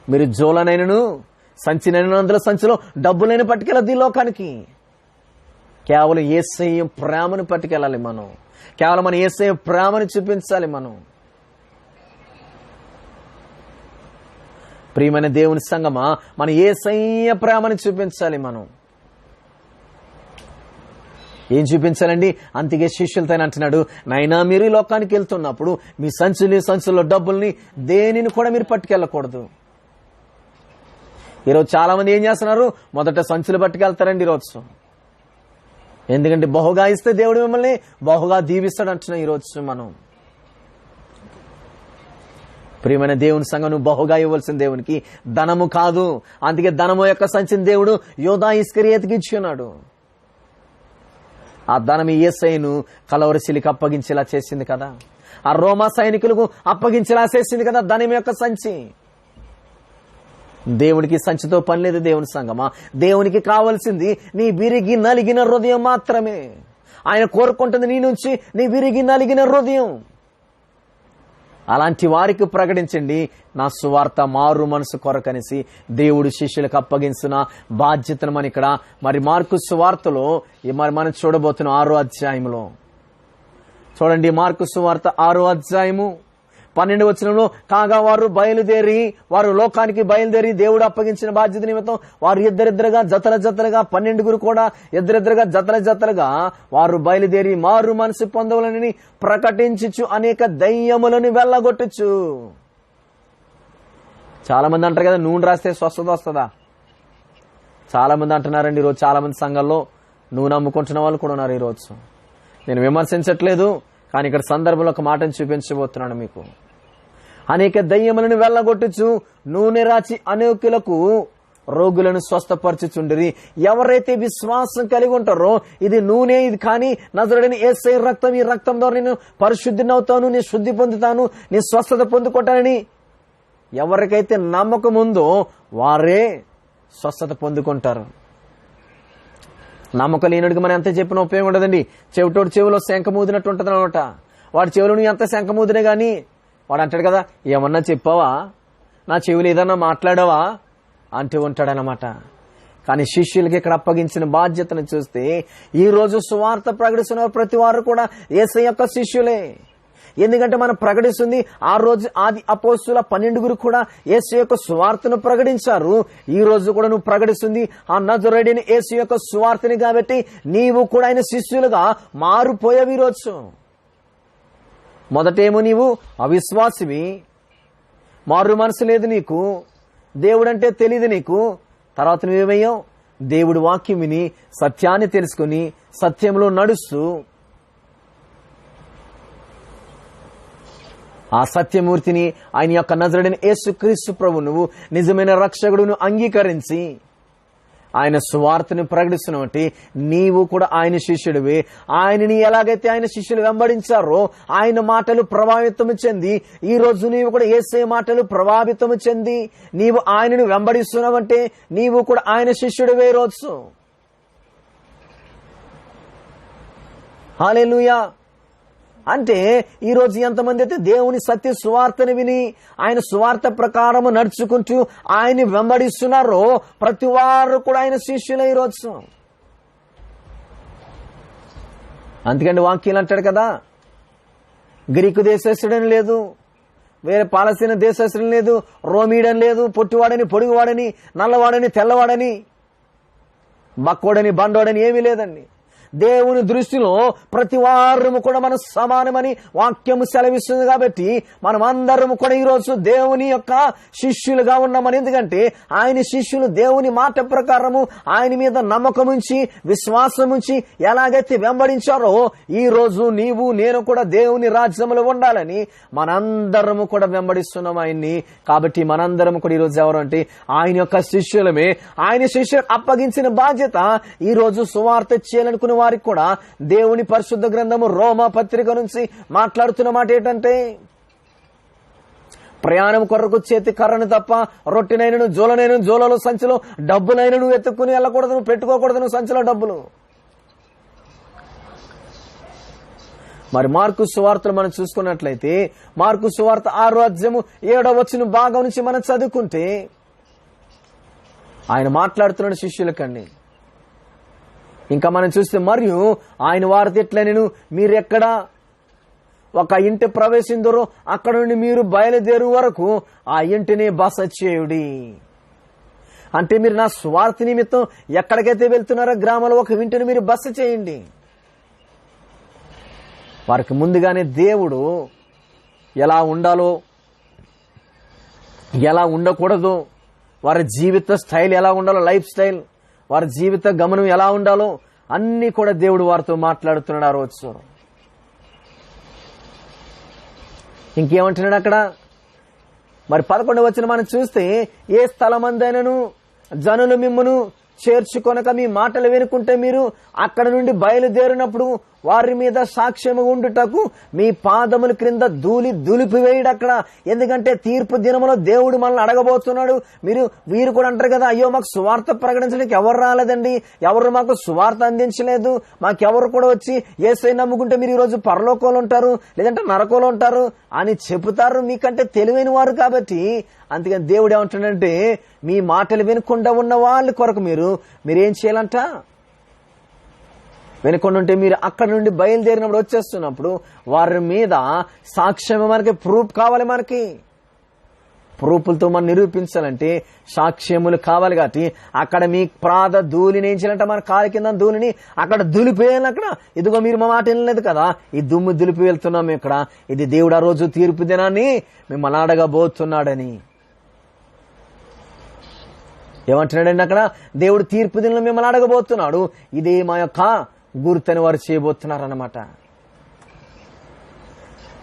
మీరు జోలనైనను సంచినైనా అందులో సంచిలో డబ్బులైనా పట్టుకెళ్ళద్దు ఈ లోకానికి. కేవలం యేసయ్య ప్రేమను పట్టుకెళ్ళాలి మనం, కేవలం మన యేసయ్య ప్రేమను చూపించాలి మనం. ప్రియమైన దేవుని సంగమా, మన యేసయ్య ప్రేమను చూపించాలి మనం. ఏం చూపించాలండి? అందుకే శిష్యులతో అంటున్నాడు, నాయనా మీరు ఈ లోకానికి వెళ్తున్నప్పుడు మీ సంచుల్లో డబ్బుల్ని దేనిని కూడా మీరు పట్టుకెళ్ళకూడదు. ఈరోజు చాలా మంది ఏం చేస్తున్నారు, మొదట సంచులు పట్టుకెళ్తారండి ఈరోజు. ఎందుకంటే బహుగా ఇస్తే దేవుడు మిమ్మల్ని బహుగా దీవిస్తాడు అంటున్నాం ఈరోజు మనం. ప్రియమైన దేవుని సంఘం, నువ్వు బహుగా ఇవ్వాల్సిన దేవునికి ధనము కాదు. అందుకే ధనము యొక్క సంచిని దేవుడు యోధా ఇస్కరియోతుకి ఇచ్చి ఉన్నాడు. ఆ ధనం యేసయ్యను కలవరశిలికి అప్పగించేలా చేసింది కదా, ఆ రోమా సైనికులకు అప్పగించేలా చేసింది కదా ధనం యొక్క సంచి. దేవునికి సంచితో పని లేదు దేవుని సంగమా. దేవునికి కావలసింది నీ విరిగి నలిగిన హృదయం మాత్రమే. ఆయన కోరుకుంటుంది నీ నుంచి నీ విరిగి నలిగిన హృదయం. అలాంటి వారికి ప్రకటించండి నా సువార్త, మారు మనసు కొరకనేసి దేవుడు శిష్యులకు అప్పగించిన బాధ్యతను మనం ఇక్కడ మరి మార్కు సువార్తలో మనం చూడబోతున్నాం 6వ అధ్యాయంలో. చూడండి, మార్కు సువార్త 6వ అధ్యాయము 12వ వచనంలో, కాగా వారు లోకానికి బయలుదేరి దేవుడు అప్పగించిన బాధ్యత నిమిత్తం వారు ఇద్దరిద్దరుగా జతలుగా 12 కూడా ఇద్దరిద్దరుగా జతలుగా వారు బయలుదేరి మారు మనసు పొందవలనని ప్రకటించుచు అనేక దయ్యములను వెళ్ళగొట్టుచు. చాలా మంది అంటారు కదా, నూనె రాస్తే స్వస్థత వస్తుందా? చాలా మంది అంటున్నారండి ఈరోజు. చాలా మంది సంఘాల్లో నూనె అమ్ముకుంటున్న వాళ్ళు కూడా ఉన్నారు ఈరోజు. నేను విమర్శించట్లేదు, కానీ ఇక్కడ సందర్భంలో ఒక మాటను చూపించబోతున్నాను మీకు. అనేక దయ్యములను వెళ్ళగొట్టుచు నూనె రాచి అనేకులకు రోగులను స్వస్థపరచుచుండిరి. ఎవరైతే విశ్వాసం కలిగి ఉంటారో ఇది నూనె, ఇది కానీ నజరుడైన యేసయ్య రక్తం, ఈ రక్తం ద్వారా నేను పరిశుద్ధిని అవుతాను, నేను శుద్ధి పొందుతాను, నేను స్వస్థత పొందుకుంటానని ఎవరికైతే నమ్మకం ఉందో వారే స్వస్థత పొందుకుంటారు. నమ్మకం లేనుడికి మనం ఎంత చెప్పినా ఉపయోగం ఉండదండి. చెవిటోడు చెవిలో శంఖ మూదినట్టు ఉంటుంది అనమాట. వాడి చెవిలో నువ్వు ఎంత శంఖ మూదినే గాని వాడు అంటాడు కదా, ఏమన్నా చెప్పావా, నా చెవిలో ఏదన్నా మాట్లాడావా అంటూ ఉంటాడనమాట. కానీ శిష్యులకి ఇక్కడ అప్పగించిన బాధ్యతను చూస్తే ఈ రోజు సువార్త ప్రకటిస్తున్న ప్రతి వారు కూడా యేసయ్య యొక్క శిష్యులే. ఎందుకంటే మనం ప్రకటిస్తుంది ఆ రోజు ఆది అపోస్తుల 12 కూడా యేసు యొక్క సువార్తను ప్రకటించారు. ఈ రోజు కూడా నువ్వు ప్రకటిస్తుంది ఆ నజరేయుడైన యేసు యొక్క సువార్తని కాబట్టి నీవు కూడా ఆయన శిష్యులుగా మారిపోయావు. ఈ రోజు మొదటేమో నీవు అవిశ్వాసివి, మారు మనసు లేదు నీకు, దేవుడంటే తెలియదు నీకు. తర్వాత నువ్వేమయ్యావు, దేవుడి వాక్యం విని సత్యాన్ని తెలుసుకుని సత్యంలో నడుస్తూ ఆ సత్యమూర్తిని, ఆయన యొక్క నజరేయుడైన యేసుక్రీస్తు ప్రభు నువ్వు నిజమైన రక్షకుడును అంగీకరించి ఆయన సువార్తను ప్రకటిస్తున్నవంటే నీవు కూడా ఆయన శిష్యుడివే. ఆయనని ఎలాగైతే ఆయన శిష్యులు వెంబడించారో ఆయన మాటలు ప్రభావితము చెంది ఈ రోజు నీవు కూడా యేసయ్య మాటలు ప్రభావితము చెంది నీవు ఆయనను వెంబడిస్తున్నావంటే నీవు కూడా ఆయన శిష్యుడివే రోజు. హల్లెలూయా. అంటే ఈ రోజు ఎంతమంది అయితే దేవుని సత్య సువార్తను విని ఆయన సువార్త ప్రకారము నడుచుకుంటూ ఆయన్ని వెంబడిస్తున్నారో ప్రతి వారు కూడా ఆయన శిష్యులే ఈరోజు. అందుకండి వాక్యాలు అంటాడు కదా, గ్రీకు దేశస్తుడని లేదు, వేరే పాలస్తీనా దేశస్తుడని లేదు, రోమీడని లేదు, పొట్టివాడని పొడుగువాడని నల్లవాడని తెల్లవాడని బక్కోడని బండోడని ఏమీ లేదండి. దేవుని దృష్టిలో ప్రతి వారము కూడా మనం సమానమని వాక్యము సెలవిస్తుంది. కాబట్టి మనం అందరము కూడా ఈరోజు దేవుని యొక్క శిష్యులుగా ఉన్నామని. ఎందుకంటే ఆయన శిష్యులు దేవుని మాట ప్రకారము ఆయన మీద నమ్మకం ఉంచి విశ్వాసం ఉంచి ఎలాగైతే వెంబడించారో ఈ రోజు నీవు నేను కూడా దేవుని రాజ్యములో ఉండాలని మనందరము కూడా వెంబడిస్తున్నాం ఆయన్ని. కాబట్టి మనందరము కూడా ఈరోజు ఎవరు అంటే ఆయన యొక్క శిష్యులమే. ఆయన శిష్యులకు అప్పగించిన బాధ్యత ఈ రోజు సువార్త చేయాలనుకునే వారికి కూడా దేవుని పరిశుద్ధ గ్రంథము రోమా పత్రిక నుంచి మాట్లాడుతున్న మాట ఏంటంటే, ప్రయాణం కొరకు చేతి కర్రను తప్ప రొట్టెనైనను జోలనైనను జోలలో సంచిలో డబ్బునైనను ఎత్తుకుని వెళ్ళకూడదు, నువ్వు పెట్టుకోకూడదు నువ్వు సంచిలో డబ్బులు. మరి మార్కు సువార్తలు మనం చూసుకున్నట్లయితే మార్కు సువార్త 6వ అధ్యాయము 7వ వచనం భాగం నుంచి మనం చదువుకుంటే ఆయన మాట్లాడుతున్నాడు శిష్యులకండి. ఇంకా మనం చూస్తే, మరియు ఆయన వారితో ఎట్లా, నేను మీరెక్కడ ఒక ఇంటి ప్రవేశిందరో అక్కడ నుండి మీరు బయలుదేరు వరకు ఆ ఇంటిని బస చేయుడి. అంటే మీరు నా స్వార్థ నిమిత్తం ఎక్కడికైతే వెళ్తున్నారో గ్రామంలో ఒక ఇంటిని మీరు బస చేయండి. వారికి ముందుగానే దేవుడు ఎలా ఉండాలో ఎలా ఉండకూడదో, వారి జీవిత స్టైల్ ఎలా ఉండాలో, లైఫ్ స్టైల్, వారి జీవిత గమనం ఎలా ఉండాలో అన్ని కూడా దేవుడు వారితో మాట్లాడుతున్నాడు ఆ రోజు. ఇంకేమంటున్నాడు అక్కడ, మరి 11వ వచనం మనం చూస్తే, ఏ స్థలమందైనను జనులు మిమ్మును చేర్చుకొనక మీ మాటలు వినుకుంటే మీరు అక్కడ నుండి బయలుదేరినప్పుడు వారి మీద సాక్ష్యము ఉండుటకు మీ పాదముల క్రింద ధూళి దులిపివేయడు అక్కడ. ఎందుకంటే తీర్పు దినములో దేవుడు మనల్ని అడగబోతున్నాడు. వీరు కూడా అంటారు కదా, అయ్యో మాకు సువార్త ప్రకటించడానికి ఎవరు రాలేదండి, ఎవరు మాకు సువార్త అందించలేదు, మాకెవరు కూడా వచ్చి యేసయ్యను నమ్ముకుంటే మీరు ఈరోజు పరలోకంలో ఉంటారు లేదంటే నరకంలో ఉంటారు అని చెబుతారు, మీకంటే తెలివైన వారు కాబట్టి. అందుకని దేవుడు ఏమంటాడంటే, మీ మాటలు వినకుండా ఉన్న వాళ్ళ కొరకు మీరేం చేయాలంట, వినకుండా ఉంటే మీరు అక్కడ నుండి బయలుదేరినప్పుడు వచ్చేస్తున్నప్పుడు వారి మీద సాక్ష్యం, మనకి ప్రూఫ్ కావాలి. మనకి ప్రూఫ్లతో మనం నిరూపించాలంటే సాక్ష్యములు కావాలి. కాబట్టి అక్కడ మీ ప్రాద ధూళిని ఏం చేయాలంట, మన కాలి కింద ధూళిని అక్కడ దులిపేయాలి. అక్కడ ఇదిగో మీరు మా మాట వినలేదు కదా, ఈ దుమ్ము దులిపి వెళ్తున్నాం ఇక్కడ. ఇది దేవుడు ఆ రోజు తీర్పు దినాన్ని మిమ్మల్ని అడగబోతున్నాడని ఏమంటున్నాడండి అక్కడ, దేవుడు తీర్పు దినంలో మిమ్మల్ని అడగబోతున్నాడు. ఇదే మా యొక్క గుర్తని వారు చేయబోతున్నారన్నమాట.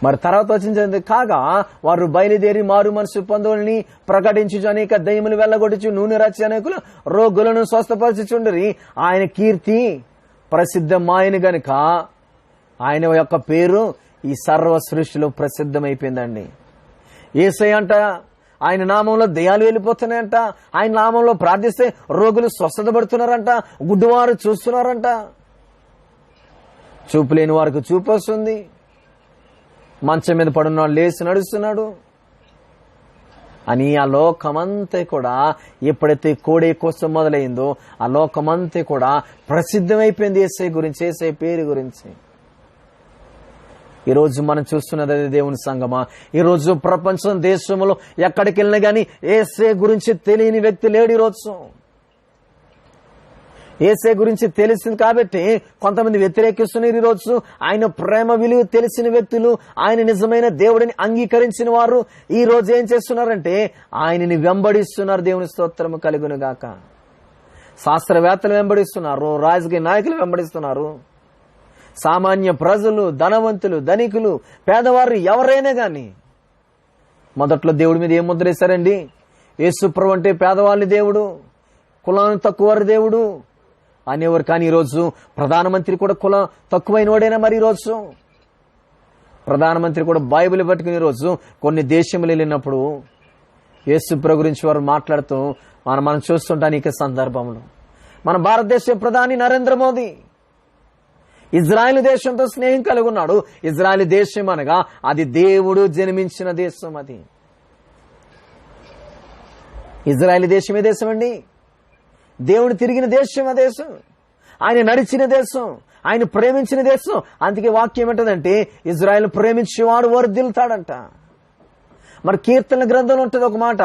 మరి తర్వాత వచ్చింది, కాగా వారు బయలుదేరి మారు మనసు పొందుని ప్రకటించు, అనేక దయ్యములు వెళ్ళగొట్టుచు నూనె రచ్చి అనేకులు రోగులను స్వస్థపరచుచుండరి. ఆయన కీర్తి ప్రసిద్ధమాయను గనుక ఆయన యొక్క పేరు ఈ సర్వ సృష్టిలో ప్రసిద్ధమైపోయిందండి. యేసయ్య అంట, ఆయన నామంలో దయ్యాలు వెళ్ళిపోతున్నాయంట, ఆయన నామంలో ప్రార్థిస్తే రోగులు స్వస్థత పడుతున్నారంట, గుడ్డివారు చూస్తున్నారంట, చూపు లేని వారికి చూపు వస్తుంది, మంచం మీద పడున్నాడు లేచి నడుస్తున్నాడు అని ఆ లోకమంతా కూడా ఎప్పుడైతే కోడే కోసం మొదలైందో ఆ లోకమంతా కూడా ప్రసిద్ధమైపోయింది యేసయ్య గురించి, యేసయ్య పేరు గురించి. ఈరోజు మనం చూస్తున్నది అదే దేవుని సంగమా. ఈరోజు ప్రపంచం దేశంలో ఎక్కడికి వెళ్ళినా గానీ యేసయ్య గురించి తెలియని వ్యక్తి లేడు. ఈరోజు యేసయ్య గురించి తెలిసింది కాబట్టి కొంతమంది వ్యతిరేకిస్తున్నారు. ఈరోజు ఆయన ప్రేమ విలువ తెలిసిన వ్యక్తులు, ఆయన నిజమైన దేవుడిని అంగీకరించిన వారు ఈ రోజు ఏం చేస్తున్నారంటే ఆయనని వెంబడిస్తున్నారు. దేవుని స్తోత్రము కలుగును గాక. శాస్త్రవేత్తలు వెంబడిస్తున్నారు, రాజకీయ నాయకులు వెంబడిస్తున్నారు, సామాన్య ప్రజలు, ధనవంతులు, ధనికులు, పేదవారు ఎవరైనా గాని మొదట్లో దేవుడి మీద ఏం ముద్రేశారండి? యేసు ప్రభు అంటే పేదవాళ్ళ దేవుడు, కులాన్ని తక్కువ దేవుడు అనేవారు. కానీ ఈరోజు ప్రధానమంత్రి కూడా కులం తక్కువైన వాడైనా. మరి ఈరోజు ప్రధానమంత్రి కూడా బైబిల్ పట్టుకుని ఈరోజు కొన్ని దేశములు వెళ్ళినప్పుడు యేసు ప్రభు గురించి వారు మాట్లాడుతూ మనం చూస్తుంటాం. ఈ సందర్భంలో మన భారతదేశ ప్రధాని నరేంద్ర మోదీ ఇజ్రాయెల్ దేశంతో స్నేహం కలిగి ఉన్నాడు. ఇజ్రాయెల్ దేశం అనగా అది దేవుడు జన్మించిన దేశం. అది ఇజ్రాయెల్ దేశం ఏ దేశం అండి? దేవుడు తిరిగిన దేశం. ఆ దేశం ఆయన నడిచిన దేశం, ఆయన ప్రేమించిన దేశం. అందుకే వాక్యం ఏంటంటే ఇజ్రాయెల్ ప్రేమించేవాడు వర్ధిల్లుతాడంట. మరి కీర్తన గ్రంథంలో ఉంటుంది ఒక మాట,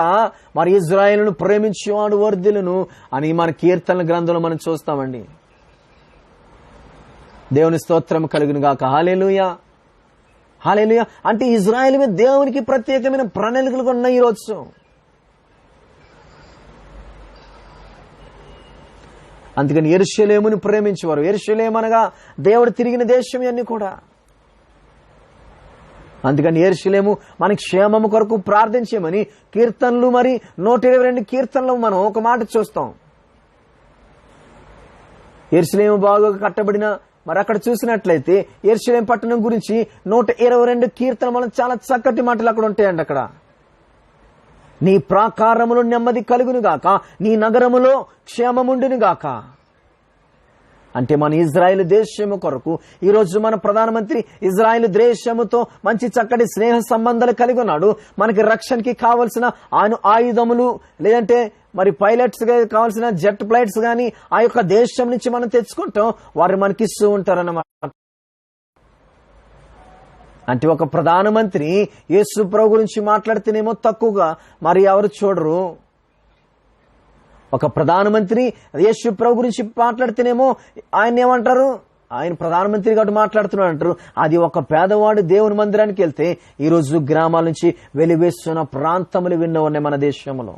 మరి ఇజ్రాయెల్ను ప్రేమించేవాడు వర్ధిల్లును అని మన కీర్తన గ్రంథంలో మనం చూస్తామండి. దేవుని స్తోత్రం కలుగును గాక. హల్లెలూయా, హల్లెలూయా. అంటే ఇజ్రాయెల్ మీద దేవునికి ప్రత్యేకమైన ప్రణాళికలు ఉన్నాయి ఈరోజు. అందుకని యెరూషలేమును ప్రేమించేవారు. యెరూషలేము అనగా దేవుడు తిరిగిన దేశం ఇవన్నీ కూడా. అందుకని యెరూషలేము మన క్షేమము కొరకు ప్రార్థించేమని కీర్తనలు, మరి 122 కీర్తనలు మనం ఒక మాట చూస్తాం. యెరూషలేము బాగా కట్టబడిన, మరి అక్కడ చూసినట్లయితే యెరూషలేము పట్టణం గురించి 122 కీర్తనలు మనం చాలా చక్కటి మాటలు అక్కడ ఉంటాయండి. అక్కడ నీ ప్రాకారములో నెమ్మది కలుగును గాక, నీ నగరములో క్షేమముండును గాక. అంటే మన ఇజ్రాయెల్ దేశము కొరకు ఈరోజు మన ప్రధానమంత్రి ఇజ్రాయెల్ దేశముతో మంచి చక్కటి స్నేహ సంబంధాలు కలిగి ఉన్నాడు. మనకి రక్షణకి కావలసిన ఆయుధములు, లేదంటే మరి పైలట్స్ గా కావాల్సిన జెట్ ఫ్లైట్స్ గాని ఆ యొక్క దేశం నుంచి మనం తెచ్చుకుంటాం, వారు మనకి ఇస్తూ ఉంటారన్నమాట. అంటే ఒక ప్రధానమంత్రి యేసు ప్రభు గురించి మాట్లాడితేనేమో తక్కువగా మరి ఎవరు చూడరు. ఒక ప్రధానమంత్రి యేసు ప్రభు గురించి మాట్లాడితేనేమో ఆయన ఏమంటారు, ఆయన ప్రధానమంత్రి కాబట్టి మాట్లాడుతున్నాడు అంటారు. అది ఒక పేదవాడు దేవుని మందిరానికి వెళ్తే ఈరోజు గ్రామాల నుంచి వెలివేస్తున్న ప్రాంతములు విన్న ఉన్నాయి మన దేశంలో.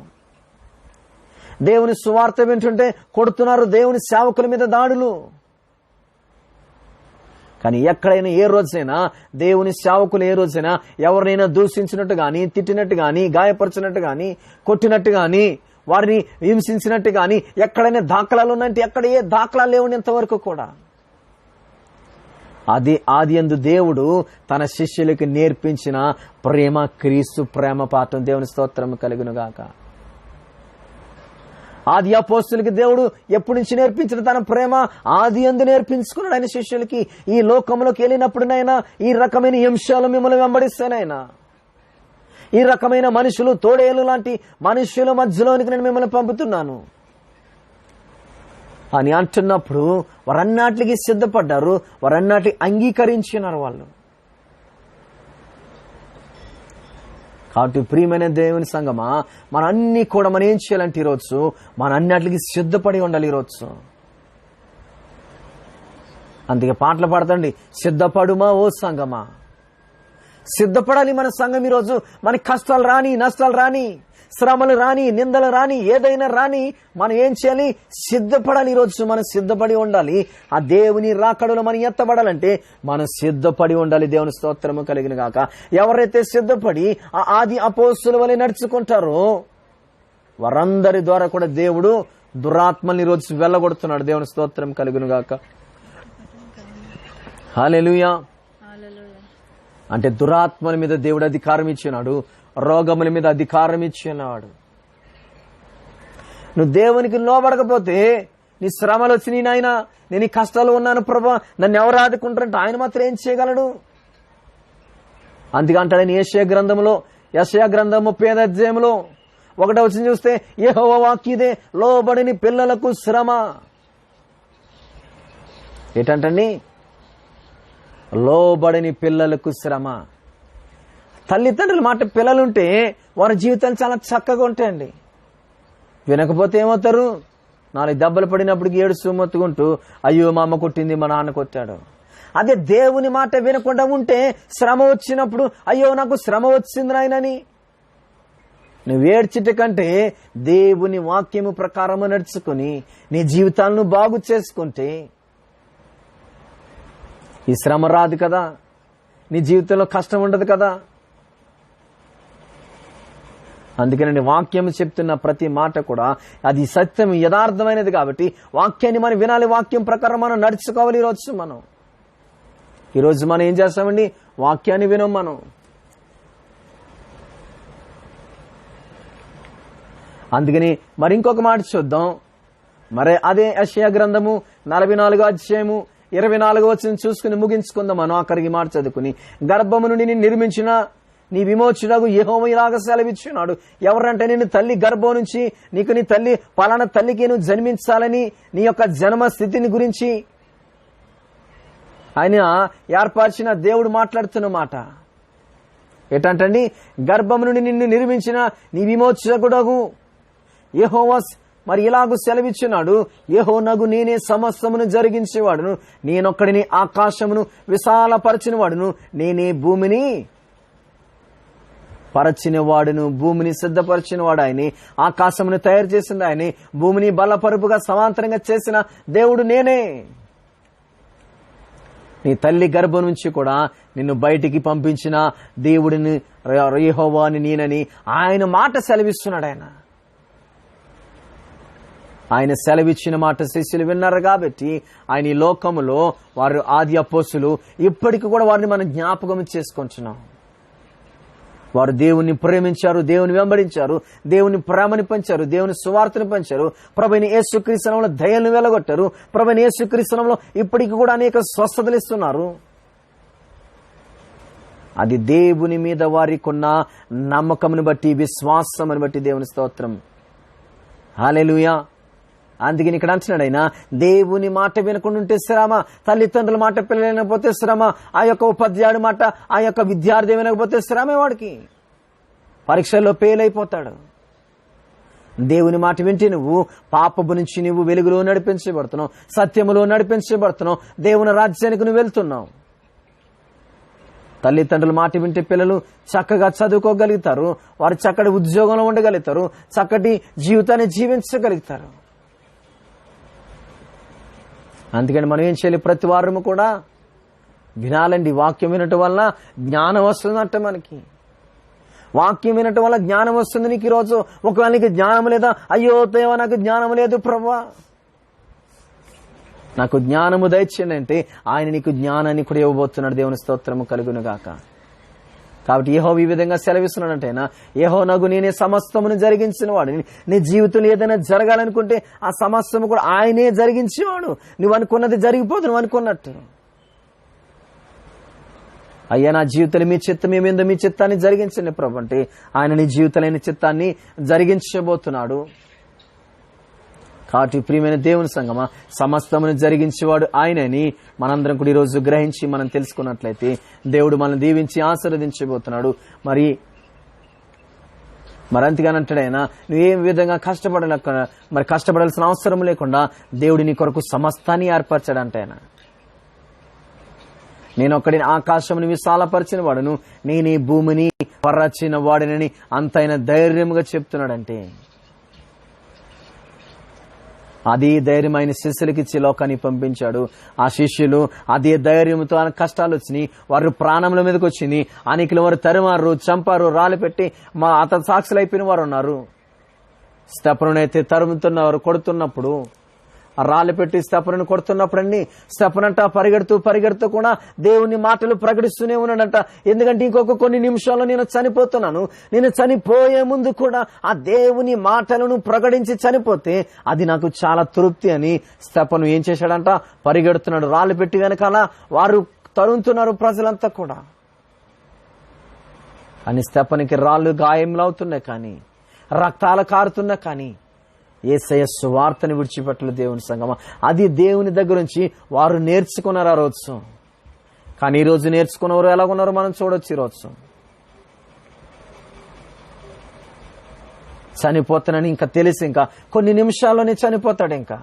దేవుని సువార్త వింటుంటే కొడుతున్నారు, దేవుని సేవకుల మీద దాడులు. కానీ ఎక్కడైనా ఏ రోజైనా దేవుని సేవకులు ఏ రోజైనా ఎవరినైనా దూషించినట్టు గాని, తిట్టినట్టు గాని, గాయపరిచినట్టు గాని, కొట్టినట్టు గాని, వారిని హింసించినట్టు గాని ఎక్కడైనా దాఖలాలు ఉన్నాయంటే ఎక్కడ ఏ దాఖలాలు లేవు ఇంతవరకు కూడా. అది ఆదియందు దేవుడు తన శిష్యులకు నేర్పించిన ప్రేమ, క్రీస్తు ప్రేమ పాఠం. దేవుని స్తోత్రం కలుగును గాక. ఆది అపోస్తులకి దేవుడు ఎప్పటి నుంచి నేర్పించిన తన ప్రేమ ఆదియందు నేర్పించుకున్నాడు ఆయన శిష్యులకి. ఈ లోకంలోకి వెళ్ళినప్పుడునైనా ఈ రకమైన హింసలు మిమ్మల్ని వెంబడిస్తానైనా, ఈ రకమైన మనుషులు, తోడేలు లాంటి మనుషుల మధ్యలోనికి నేను మిమ్మల్ని పంపుతున్నాను అని అంటున్నప్పుడు వారన్నాటికి సిద్ధపడ్డారు, వారన్నాటికి అంగీకరించినారు వాళ్ళు. కాబట్టి ప్రియమైన దేవుని సంగమా, మన అన్ని కూడా మనం ఏం చేయాలంటే ఈరోజు మన అన్నిటికి సిద్ధపడి ఉండాలి. ఈరోజు అందుకే పాటలు పాడతండి, సిద్ధపడుమా ఓ సంగమా. సిద్ధపడాలి మన సంఘం. ఈరోజు మనకి కష్టాలు రాని, నష్టాలు రాని, శ్రమలు రాని, నిందలు రాని, ఏదైనా రాని, మనం ఏం చేయాలి? సిద్ధపడాలి. ఈరోజు మనం సిద్ధపడి ఉండాలి. ఆ దేవుని రాకడలో మనం ఎత్తబడాలంటే మనం సిద్ధపడి ఉండాలి. దేవుని స్తోత్రము కలిగిన గాక. ఎవరైతే సిద్ధపడి ఆ ఆది అపోస్తుల వలె నడుచుకుంటారో వారందరి ద్వారా కూడా దేవుడు దురాత్మల్ని ఈరోజు వెళ్ళగొడుతున్నాడు. దేవుని స్తోత్రం కలుగును గాక. హల్లెలూయా. అంటే దురాత్మల మీద దేవుడు అధికారం ఇచ్చినాడు, రోగముల మీద అధికారం ఇచ్చినాడు. నువ్వు దేవునికి లోబడకపోతే నీ శ్రమలు వచ్చి నాయన నేను ఈ కష్టాలు ఉన్నాను ప్రభా, నన్ను ఎవరు ఆదుకుంటారంటే ఆయన మాత్రం ఏం చేయగలడు? అందుకే అంటాడు యెషయా గ్రంథంలో, యెషయా గ్రంథం 35వ అధ్యాయంలో 1వ వచనం చూస్తే, యెహోవా వాక్యదే లోబడిని పిల్లలకు శ్రమ. ఏంటంటండి? లోబడిని పిల్లలకు శ్రమ. తల్లిదండ్రుల మాట పిల్లలుంటే వారి జీవితాలు చాలా చక్కగా ఉంటాయండి. వినకపోతే ఏమవుతారు? 4 దెబ్బలు పడినప్పటికి ఏడుస్తూ మొత్తుకుంటూ, అయ్యో మా అమ్మ కొట్టింది, మా నాన్న కొట్టాడు. అదే దేవుని మాట వినకుండా ఉంటే శ్రమ వచ్చినప్పుడు, అయ్యో నాకు శ్రమ వచ్చింది నాయనని నువ్వు ఏడ్చిట కంటే దేవుని వాక్యము ప్రకారము నడుచుకుని నీ జీవితాలను బాగు చేసుకుంటే ఈ శ్రమ రాదు కదా, నీ జీవితంలో కష్టం ఉండదు కదా. అందుకని వాక్యం చెప్తున్న ప్రతి మాట కూడా అది సత్యం, యథార్థమైనది. కాబట్టి వాక్యాన్ని మనం వినాలి, వాక్యం ప్రకారం మనం నడుచుకోవాలి. ఈరోజు మనం ఏం చేస్తామండి? వాక్యాన్ని వినం మనం. అందుకని మరి ఇంకొక మాట చూద్దాం. మరి అదే యెషయా గ్రంథము 44వ అధ్యాయము 24వ వచనం చూసుకుని ముగించుకుందాం. మనం అక్కడికి మాట చదువుకుని, గర్భము నుండి నిన్ను నిర్మించిన నీ విమోచనకు యెహోవా ఇలాగ సెలవిచ్చున్నాడు. ఎవరంటే నిన్ను తల్లి గర్భం నుంచి నీకు నీ తల్లి పలానా తల్లికి నువ్వు జన్మించాలని నీ యొక్క జన్మ స్థితిని గురించి ఆయన ఏర్పరిచిన దేవుడు మాట్లాడుతున్న మాట ఏంటంటండి? గర్భం నుండి నిన్ను నిర్మించిన నీ విమోచకుడగు యెహోవా మరి ఇలాగూ సెలవిచ్చున్నాడు, యెహోవానగు నేనే సమస్తమును జరిగించేవాడును, నేనొక్కడిని ఆకాశమును విశాలపరచిన వాడును, నేనే భూమిని పరచిన వాడును. భూమిని సిద్ధపరిచిన వాడు ఆయనే, ఆకాశమును తయారు చేసింది ఆయనే, భూమిని బలపరుపుగా సమాంతరంగా చేసిన దేవుడు నేనే. నీ తల్లి గర్భం నుంచి కూడా నిన్ను బయటికి పంపించిన దేవుడిని యెహోవాని నేనని ఆయన మాట సెలవిస్తున్నాడు. ఆయన సెలవిచ్చిన మాట శిష్యులు విన్నారు కాబట్టి ఆయన ఈ లోకములో వారు ఆది అపోస్తులు ఇప్పటికి కూడా వారిని మనం జ్ఞాపకం చేసుకుంటున్నాం. వారు దేవుణ్ణి ప్రేమించారు, దేవుని వెంబడించారు, దేవుని ప్రేమని పంచారు, దేవుని సువార్తను పంచారు, ప్రభువైన యేసుక్రీస్తు నామములో దయలను వెలగొట్టారు, ప్రభువైన యేసుక్రీస్తు నామములో ఇప్పటికి కూడా అనేక స్వస్థతలు ఇస్తున్నారు. అది దేవుని మీద వారికి ఉన్న నమ్మకమును బట్టి, విశ్వాసమును బట్టి. దేవుని స్తోత్రం. హల్లెలూయా. అందుకని ఇక్కడ అంటున్నాడు ఆయన, దేవుని మాట వినకుండా ఉంటే శ్రమ, తల్లిదండ్రుల మాట పిల్లలు వినకపోతే శ్రమ, ఆ యొక్క ఉపాధ్యాయుడి మాట ఆ యొక్క విద్యార్థి వినకపోతే శ్రమే. వాడికి పరీక్షల్లో ఫెయిల్ అయిపోతాడు. దేవుని మాట వింటే నువ్వు పాపపు నుంచి నువ్వు వెలుగులో నడిపించబడుతున్నావు, సత్యములో నడిపించబడుతున్నావు, దేవుని రాజ్యానికి నువ్వు వెళ్తున్నావు. తల్లిదండ్రుల మాట వింటే పిల్లలు చక్కగా చదువుకోగలుగుతారు, వారు చక్కటి ఉద్యోగంలో ఉండగలుగుతారు, చక్కటి జీవితాన్ని జీవించగలుగుతారు. అందుకని మనం ఏం చేయాలి? ప్రతి వారము కూడా వినాలండి. వాక్యం వినటం వల్ల జ్ఞానం వస్తుందంట. మనకి వాక్యం వినటం వల్ల జ్ఞానం వస్తుంది. నీకు ఈరోజు ఒకవేళ నీకు జ్ఞానం లేదా, అయ్యో దేవా నాకు జ్ఞానం లేదు ప్రభువా, నాకు జ్ఞానము దయచేయండి అంటే ఆయన నీకు జ్ఞానాన్ని కూడా ఇవ్వబోతున్నాడు. దేవుని స్తోత్రము కలుగును గాక. కాబట్టి యెహోవా ఈ విధంగా సెలవిస్తున్నాడంటేనా, యెహోవానగు నేనే సమస్తమును జరిగించిన వాడు. నీ జీవితంలో ఏదైనా జరగాలనుకుంటే ఆ సమస్తము కూడా ఆయనే జరిగించేవాడు. నువ్వు అనుకున్నది జరిగిపోదు, నువ్వు అనుకున్నట్టు. అయ్యా నా జీవితంలో మీ చిత్తం ఏమేందో మీ చిత్తాన్ని జరిగించండి ప్రభు అంటే ఆయన నీ జీవితమైన చిత్తాన్ని జరిగించబోతున్నాడు. కాబట్టి ప్రియమైన దేవుని సంగమా, సమస్తమును జరిగించేవాడు ఆయనని మనందరం కూడా ఈరోజు గ్రహించి మనం తెలుసుకున్నట్లయితే దేవుడు మనల్ని దీవించి ఆశీర్వదించబోతున్నాడు. మరి అంతగానంటాడు ఆయన, నువ్వే విధంగా మరి కష్టపడాల్సిన అవసరం లేకుండా దేవుడు నీ కొరకు సమస్తాన్ని ఏర్పరచాడంట. ఆయన నేను ఒక్కడిని ఆకాశముని విశాలపరిచిన వాడును, నేను ఈ భూమిని పరచిన వాడినని అంతైన ధైర్యంగా చెప్తున్నాడంటే అదే ధైర్యం ఆయన శిష్యులకి ఇచ్చి లోకాన్ని పంపించాడు. ఆ శిష్యులు అదే ధైర్యంతో ఆయన కష్టాలు వచ్చినాయి, వారు ప్రాణముల మీదకి వచ్చింది, అనేకులు వారు తరిమారు, చంపారు, రాళ్ళు పెట్టి అతను సాక్షులు అయిపోయిన వారు ఉన్నారు. స్తెఫనునైతే తరుముతున్నవారు కొడుతున్నప్పుడు, ఆ రాళ్ళు పెట్టి స్తెఫనును కొడుతున్నప్పుడు అండి, స్తెఫనంట పరిగెడుతూ కూడా దేవుని మాటలు ప్రకటిస్తూనే ఉన్నాడంట. ఎందుకంటే ఇంకొక కొన్ని నిమిషాల్లో నేను చనిపోతున్నాను, నేను చనిపోయే ముందు కూడా ఆ దేవుని మాటలను ప్రకటించి చనిపోతే అది నాకు చాలా తృప్తి అని స్తెఫను ఏం చేశాడంట, పరిగెడుతున్నాడు. రాళ్ళు పెట్టి వెనకాల వారు తరుముతున్నారు ప్రజలంతా కూడా. అని స్తెఫనుకి రాళ్ళు గాయంలో అవుతున్నాయి, కానీ రక్తాలు కారుతున్నా కానీ యేసయ్య సువార్తని విడిచిపెట్టలు దేవుని సంగమా. అది దేవుని దగ్గర నుంచి వారు నేర్చుకున్నారు ఆ రోజు. కానీ ఈ రోజు నేర్చుకున్నవారు ఎలాగున్నారో మనం చూడొచ్చు. ఈరోజు చనిపోతానని ఇంకా తెలిసి ఇంకా కొన్ని నిమిషాల్లోనే చనిపోతాడు. ఇంకా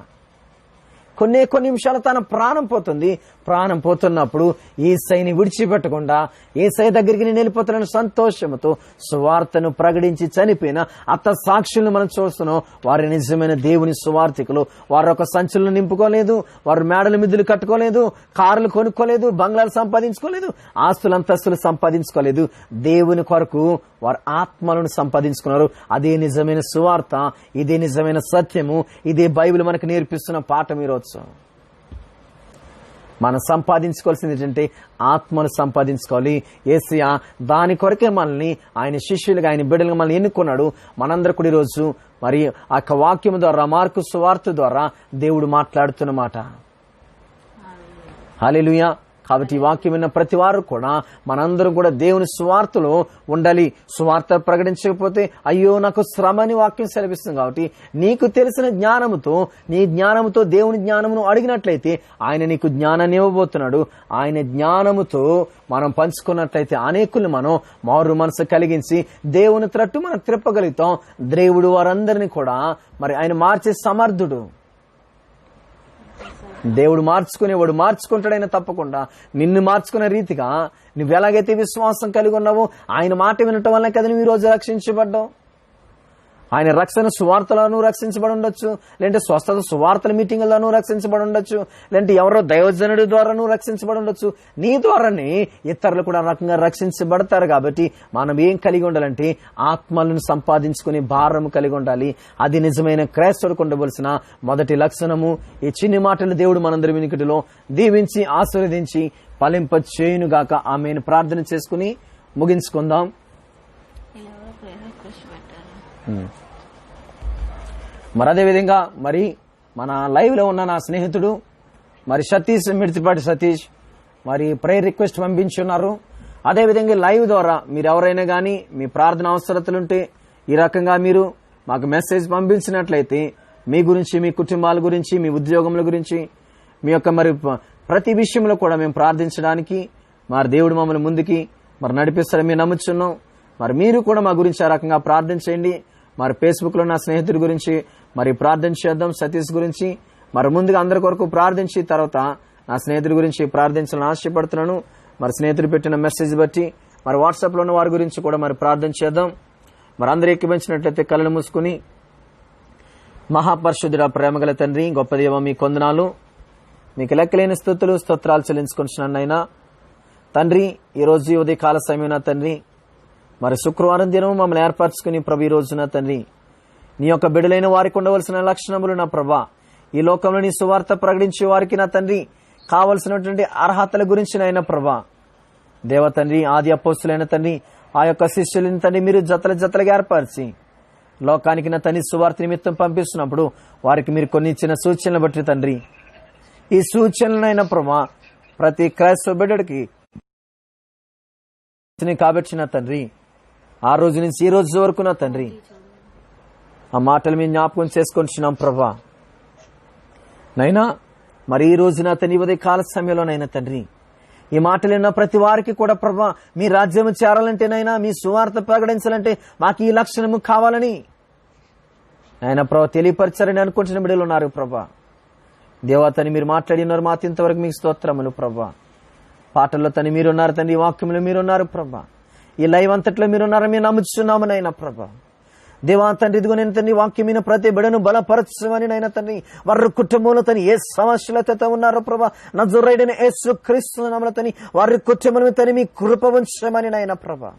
కొన్ని నిమిషాలు తన ప్రాణం పోతుంది. ప్రాణం పోతున్నప్పుడు యేసయ్యని విడిచిపెట్టకుండా యేసయ్య దగ్గరికి నేను వెళ్ళిపోతానని సంతోషంతో సువార్తను ప్రకటించి చనిపోయిన అత్త సాక్షులను మనం చూస్తున్నాం. వారి నిజమైన దేవుని సువార్థికులు. వారు ఒక సంచులను నింపుకోలేదు, వారు మేడల మిద్దులు కట్టుకోలేదు, కార్లు కొనుక్కోలేదు, బంగ్లాలు సంపాదించుకోలేదు, ఆస్తులంతస్తులు సంపాదించుకోలేదు. దేవుని కొరకు వారు ఆత్మలను సంపాదించుకున్నారు. అదే నిజమైన సువార్త, ఇదే నిజమైన సత్యము, ఇదే బైబిల్ మనకు నేర్పిస్తున్న పాఠం. ఈరోజు మనం సంపాదించుకోవాల్సింది ఏంటంటే ఆత్మను సంపాదించుకోవాలి. యేసయ్య దాని కొరకే మనల్ని ఆయన శిష్యులుగా, ఆయన బిడ్డలుగా మనల్ని ఎన్నుకున్నాడు. మనందరూ కూడా ఈరోజు మరి ఆ వాక్యం ద్వారా, మార్కు సువార్త ద్వారా దేవుడు మాట్లాడుతున్నమాట. హల్లెలూయా. కాబట్టి ఈ వాక్యం విన్న ప్రతి వారు కూడా మనందరం కూడా దేవుని సువార్తలో ఉండాలి. సువార్త ప్రకటించకపోతే అయ్యో నాకు శ్రమ అని వాక్యం సెలవిస్తుంది. కాబట్టి నీకు తెలిసిన జ్ఞానముతో, నీ జ్ఞానముతో దేవుని జ్ఞానమును అడిగినట్లయితే ఆయన నీకు జ్ఞానాన్ని ఇవ్వబోతున్నాడు. ఆయన జ్ఞానముతో మనం పంచుకున్నట్లయితే అనేకులు మనం మారు మనసు కలిగించి దేవుని తట్టు మనం త్రిప్పగలుగుతాం. దేవుడు వారందరినీ కూడా మరి ఆయన మార్చే సమర్థుడు. దేవుడు మార్చుకునేవాడు, మార్చుకుంటాడైనా తప్పకుండా. నిన్ను లేని రీతిగా నువ్వు ఎలాగైతే విశ్వాసం కలిగి ఉన్నావో ఆయన మాట వినటం వల్ల కదా నువ్వు ఈ రోజు రక్షించబడ్డావు. ఆయన రక్షణ సువార్తలను రక్షించబడి ఉండొచ్చు, లేదంటే స్వస్థత సువార్తల మీటింగులను రక్షించబడి ఉండొచ్చు, లేదంటే ఎవరో దైవజనుడి ద్వారాను రక్షించబడి ఉండొచ్చు. నీ ద్వారానే ఇతరులు కూడా రకంగా రక్షించబడతారు. కాబట్టి మనం ఏం కలిగి ఉండాలంటే ఆత్మలను సంపాదించుకునే భారము కలిగి ఉండాలి. అది నిజమైన క్రైస్తవుడికి ఉండవలసిన మొదటి లక్షణము. ఈ చిన్ని మాటలు దేవుడు మనందరి వినికిడిలో దీవించి ఆశీర్వదించి ఫలింప చేయునుగాక. ఆమెను ప్రార్థన చేసుకుని ముగించుకుందాం. మరి అదేవిధంగా మరి మన లైవ్ లో ఉన్న నా స్నేహితుడు మరి సతీష్, మిర్తిపాటి సతీష్ మరి ప్రేయర్ రిక్వెస్ట్ పంపించున్నారు. అదేవిధంగా లైవ్ ద్వారా మీరు ఎవరైనా కానీ మీ ప్రార్థన అవసరతలుంటే ఈ రకంగా మీరు మాకు మెసేజ్ పంపించినట్లయితే మీ గురించి, మీ కుటుంబాల గురించి, మీ ఉద్యోగముల గురించి, మీ యొక్క మరి ప్రతి విషయంలో కూడా మేము ప్రార్థించడానికి మరి దేవుడు మమ్మల్ని ముందుకి మరి నడిపిస్తారని మేము నమ్ముచున్నాం. మరి మీరు కూడా మా గురించి ఆ రకంగా ప్రార్థించండి. మరి ఫేస్బుక్ లో నా స్నేహితుడి గురించి మరి ప్రార్థన చేద్దాం, సతీష్ గురించి. మరి ముందుగా అందరి కొరకు ప్రార్థించి తర్వాత నా స్నేహితుడి గురించి ప్రార్థించాలని ఆశపడుతున్నాను. మరి స్నేహితుడు పెట్టిన మెసేజ్ బట్టి మరి వాట్సాప్ లో ఉన్న వారి గురించి కూడా మరి ప్రార్థన చేద్దాం. మరి అందరూ ఎక్కిపించినట్లయితే కళ్ళను మూసుకుని, మహాపరిశుద్ధుడా, ప్రేమగల తండ్రి, గొప్ప దేవ, మీ కొందనాలు, మీకు లెక్కలేని స్తుతులు స్తోత్రాలు చెల్లించుకుంటున్నానైనా. తండ్రి ఈరోజు ఉదయకాల సమయం నా తండ్రి మరి శుక్రవారం దినం మమ్మల్ని ఏర్పరచుకుని ప్రభు ఈ రోజున తండ్రి నీ యొక్క బిడ్డలైన వారికి ఉండవలసిన లక్షణములు నా ప్రభా, ఈ లోకంలో నీ సువార్త ప్రకటించే వారికి నా తండ్రి కావలసినటువంటి అర్హతల గురించి నైనా ప్రభా, దేవ తండ్రి ఆది అపోస్తులైన తండ్రి ఆ యొక్క శిష్యులని తండ్రి మీరు జతలుగా ఏర్పరిచి లోకానికి నా తండ్రి సువార్త నిమిత్తం పంపిస్తున్నప్పుడు వారికి మీరు కొన్ని ఇచ్చిన సూచనలు బట్టి తండ్రి, ఈ సూచనలైనా ప్రభా ప్రతి క్రైస్తవ బిడ్డడికి కాబట్టి నా తండ్రి ఆ రోజు నుంచి ఈ రోజు వరకు నా తండ్రి ఆ మాటలు మేము జ్ఞాపకం చేసుకొనిచున్నాం ప్రభా. నైనా మరి ఈ రోజు నా తండ్రి ఉదయ కాల సమయంలోనైనా తండ్రి ఈ మాటలు విన్న ప్రతి వారికి కూడా ప్రభా మీ రాజ్యం చేరాలంటేనైనా మీ సువార్త ప్రకటించాలంటే మాకు ఈ లక్షణము కావాలని ఆయన ప్రభా తెలియపరచారని అనుకుంటున్న బిడ్డలు ఉన్నారు ప్రభా. దేవతని మీరు మాట్లాడినారు మాకు ఇంతవరకు మీకు స్తోత్రములు ప్రభా. పాటల్లో తని మీరున్నారు తండ్రి, వాక్యంలో మీరున్నారు ప్రభా, ఈ లైవ్ అంతట్లో మీరున్నారని మేము నమ్ముచున్నామనైనా ప్రభా. దేవా తండ్రి ఇదిగో నేను తండ్రి వాక్యమైన ప్రతి బిడను బలపరచమని నైనా తండ్రి వారి కుటుంబంలో తని ఏ సమస్యలతో ఉన్నారో ప్రభా నజరేయుడైన యేసు క్రీస్తు నామమున తని వారి కుటుంబంలో తని మీ కృప ఉంచమని నైనా ప్రభా,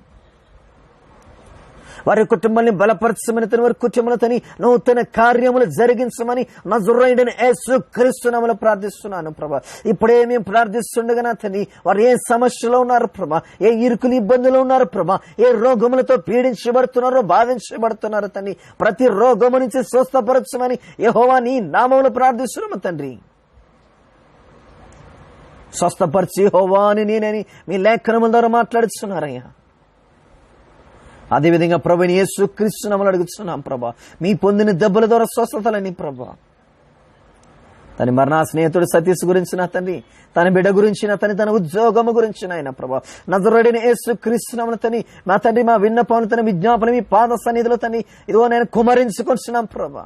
వారి కుటుంబాన్ని బలపరచమని తన వారి కుటుంబంలో తని నూతన కార్యములు జరిగించమని నజరేయుడైన యేసు క్రీస్తు నామమున ప్రార్థిస్తున్నాను ప్రభా. ఇప్పుడే మేము ప్రార్థిస్తుండగా నా తండ్రి వారు ఏ సమస్యలో ఉన్నారు ప్రభా, ఏ ఇరుకులు ఇబ్బందులు ఉన్నారు ప్రభా, ఏ రోగములతో పీడించబడుతున్నారో బాధించబడుతున్నారో తండ్రి ప్రతి రోగము నుంచి స్వస్థపరచమని యెహోవా నీ నామములో ప్రార్థిస్తున్నాము తండ్రి. స్వస్థపరిచి యెహోవా అని నేనని మీ లేఖనముల ద్వారా మాట్లాడుతున్నారయ్యా. అదేవిధంగా ప్రభుని యేసు క్రీస్తు నామములో అడుగుతున్నాం ప్రభా, మీ పొందిన దెబ్బల ద్వారా స్వస్థతలని ప్రభా. తన మరణ స్నేహితుడు సతీష్ గురించి నా తండ్రి, తన బిడ్డ గురించి నా తండ్రి, తన ఉద్యోగము గురించి నాయన ప్రభా నజరేయుడైన యేసు క్రీస్తు నామమున తండ్రి మా తండ్రి మా విన్నపములు తన విజ్ఞాపన మీ పాద సన్నిధిలో తండ్రి ఇదిగో నేను కుమరించుకొంటున్నాం ప్రభా.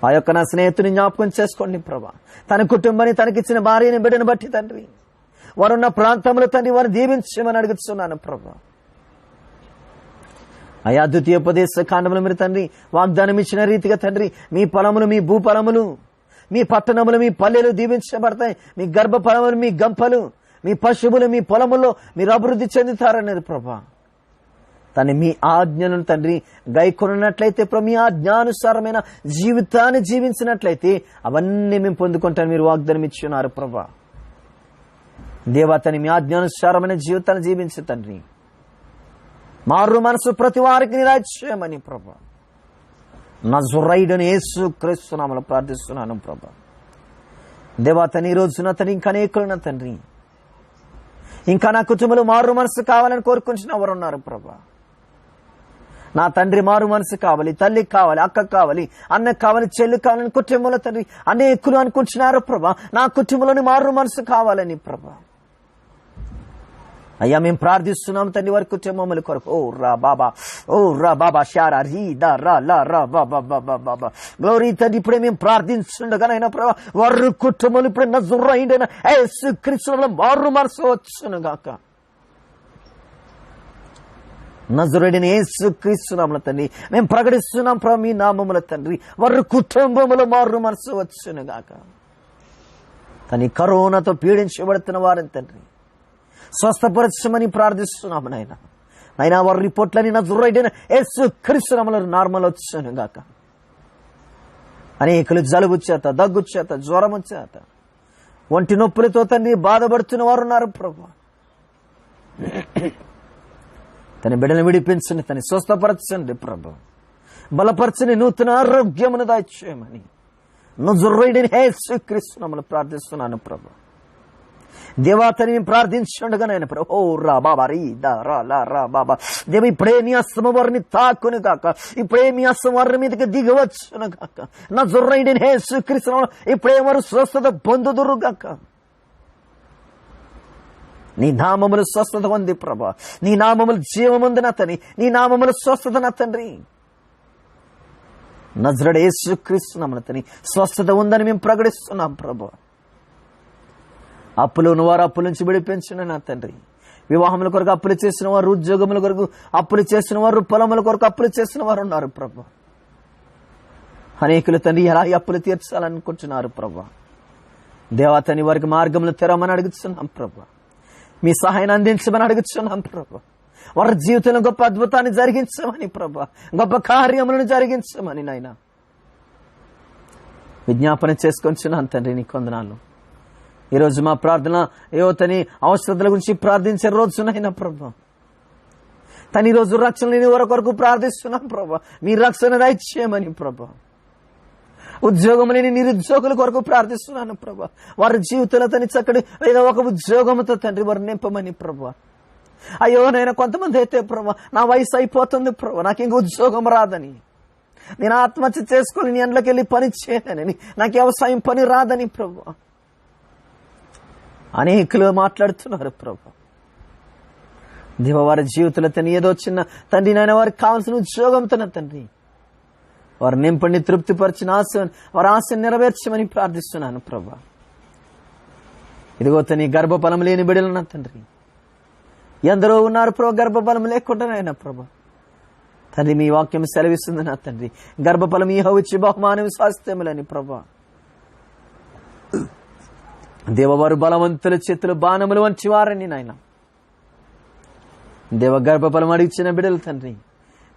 ఆ యొక్క నా స్నేహితుని జ్ఞాపకం చేసుకోండి ప్రభా. తన కుటుంబాన్ని తనకిచ్చిన భార్యని బిడ్డను బట్టి తండ్రి వారున్న ప్రాంతంలో తండ్రి వారు దీవించమని అడుగుతున్నాను ప్రభా. అయా ద్వితీయోపదేశ కాండములు మీరు తండ్రి వాగ్దానం ఇచ్చిన రీతిగా తండ్రి మీ పొలములు, మీ భూఫలములు, మీ పట్టణములు, మీ పల్లెలు దీవించబడతాయి. మీ గర్భఫలములు, మీ గంపలు, మీ పశువులు, మీ పొలముల్లో మీరు అభివృద్ధి చెందుతారనేది ప్రభా. తను మీ ఆజ్ఞలను తండ్రి గైకొన్నట్లయితే మీ ఆజ్ఞానుసారమైన జీవితాన్ని జీవించినట్లయితే అవన్నీ మేము పొందుకుంటాను మీరు వాగ్దానం ఇచ్చున్నారు ప్రభా. దేవా తని మీ ఆజ్ఞానుసారమైన జీవితాన్ని జీవించు తండ్రి. మారు మనసు ప్రతి వారికి నిరాశ్రయమని ప్రభా నజరేయుడైన యేసు క్రీస్తు నామములో ప్రార్థిస్తున్నాను ప్రభా. దేవా తని ఈ రోజున తని ఇంకా అనేకులను తండ్రి ఇంకా నా కుటుంబంలో మారు మనసు కావాలని కోరుకుంటున్న ఎవరు ఉన్నారు ప్రభా. నా తండ్రి మారు మనసు కావాలి, తల్లికి కావాలి, అక్కకు కావాలి, అన్నకు కావాలి, చెల్లికి కావాలని కుటుంబంలో తండ్రి అనేకులు అనుకుంటున్నారు ప్రభా. నా కుటుంబంలోని మారు మనసు కావాలని ప్రభా. అయ్యా మేము ప్రార్థిస్తున్నాం తండ్రి వారి కుటుంబముల కొరకు. ఓ రా బాబా షారా రీ దా రా లా రా బాబా బాబా గ్లోరీ తండ్రి ఇప్పుడే మేము ప్రార్థించుండగానైనా ప్రభా వారి కుటుంబాలు ఇప్పుడే నజరేయుడైన యేసు క్రీస్తు నామములో మారు మనసు వచ్చును గాక. నజరేయుడైన యేసు క్రీస్తు నామములో తండ్రి మేము ప్రకటిస్తున్నాం ప్రభా మీ నామములో తండ్రి వారి కుటుంబములో మారు మనసు వచ్చును గాక. తని కరోనాతో పీడించబడుతున్న వారిని తండ్రి స్వస్థపరచమని ప్రార్థిస్తున్నాము నాయన. అయినా వారి రిపోర్ట్లని నజరేయుడైన యేసు క్రీస్తు నామములో నార్మల్ వచ్చును గాక. అనేకులు జలుబు చేత, దగ్గు చేత, జ్వరము చేత, ఒంటి నొప్పులతో తండ్రి బాధపడుతున్న వారు ఉన్నారు ప్రభు. తన బిడ్డను విడిపించండి, తన స్వస్థపరచండి ప్రభు. బలపరచని నూతన ఆరోగ్యమును దయచేయమని నజరేయుడైన యేసు క్రీస్తు నామములో ప్రార్థిస్తున్నాను ప్రభు. దేవాతని మేము ప్రార్థించుండగా నాయన ప్రభు. ఓ రా బాబా రీ దా రా లా రా బాబా దేవ ఇప్పుడే నీ హస్తము వారిని తాకును గాక. ఇప్పుడే మీ హస్తం వారి మీదకి దిగవచ్చును గాక. నజరేయుడైన యేసు క్రీస్తు నామములో ఇప్పుడే వారు స్వస్థత పొందుదురు గాక. నీ నామములు స్వస్థత ఉంది ప్రభా. నీ నామములు జీవముంది నా తండ్రి. నీ నామములు స్వస్థత నా తండ్రి. నజరేయుడైన యేసు క్రీస్తు నామములో తండ్రి స్వస్థత ఉందని మేము ప్రకటిస్తున్నాం ప్రభా. అప్పులు ఉన్నవారు అప్పుల నుంచి విడిపించండి నా తండ్రి. వివాహముల కొరకు అప్పులు చేసిన వారు, ఉద్యోగముల కొరకు అప్పులు చేసిన వారు, పొలముల కొరకు అప్పులు చేసిన వారు ఉన్నారు ప్రభా. అనేకులు తండ్రి ఎలా అప్పులు తీర్చాలనుకుంటున్నారు ప్రభా. దేవతని వారికి మార్గములు తెరమని అడుగుతున్నాం ప్రభా. మీ సహాయాన్ని అందించమని అడుగుతున్నాం ప్రభా. వారి జీవితంలో గొప్ప అద్భుతాన్ని జరిగించమని ప్రభా, గొప్ప కార్యములను జరిగించమని నాయన విజ్ఞాపన చేసుకొంచున్నాను తండ్రి. నీ కొందనాలు ఈరోజు మా ప్రార్థన యువతని అవసరతల గురించి ప్రార్థించే రోజునైనా ప్రభా, తను ఈరోజు రక్షణ లేని వారి కొరకు ప్రార్థిస్తున్నాం ప్రభా. మీ రక్షణ దయచేయమని ప్రభా. ఉద్యోగం లేని నిరుద్యోగుల కొరకు ప్రార్థిస్తున్నాను ప్రభా. వారి జీవితంలో తని చక్కటి ఏదో ఒక ఉద్యోగంతో తండ్రి వారు నింపమని ప్రభా. అయ్యో నేను కొంతమంది అయితే ప్రభా, నా వయసు అయిపోతుంది ప్రభా, నాకు ఇంక ఉద్యోగం రాదని, నేను ఆత్మహత్య చేసుకుని నీ ఎండ్లోకి వెళ్ళి పని చేయలేనని, నాకు వ్యవసాయం పని రాదని ప్రభా అనేకులు మాట్లాడుతున్నారు ప్రభా. దేవ వారి జీవితంలో తను ఏదో చిన్న తండ్రి నాయన వారికి కావాల్సిన ఉద్యోగంతో తండ్రి వారు నింపండి, తృప్తిపరిచిన ఆశ వారి ఆశను నెరవేర్చమని ప్రార్థిస్తున్నాను ప్రభా. ఇదిగో తని గర్భఫలం లేని బిడ్డలున్న తండ్రి ఎందరో ఉన్నారు ప్రభా, గర్భఫలం లేకుండానైనా ప్రభా తండ్రి మీ వాక్యం సెలవిస్తుంది నా తండ్రి. గర్భఫలం యెహోవా ఇచ్చు బహుమానం స్వాస్థ్యములని ప్రభా. దేవవారు బలవంతుల చేతులు బాణములు వంటి వారని నాయన. దేవ గర్భఫలం అడిగిన బిడ్డలు తండ్రి,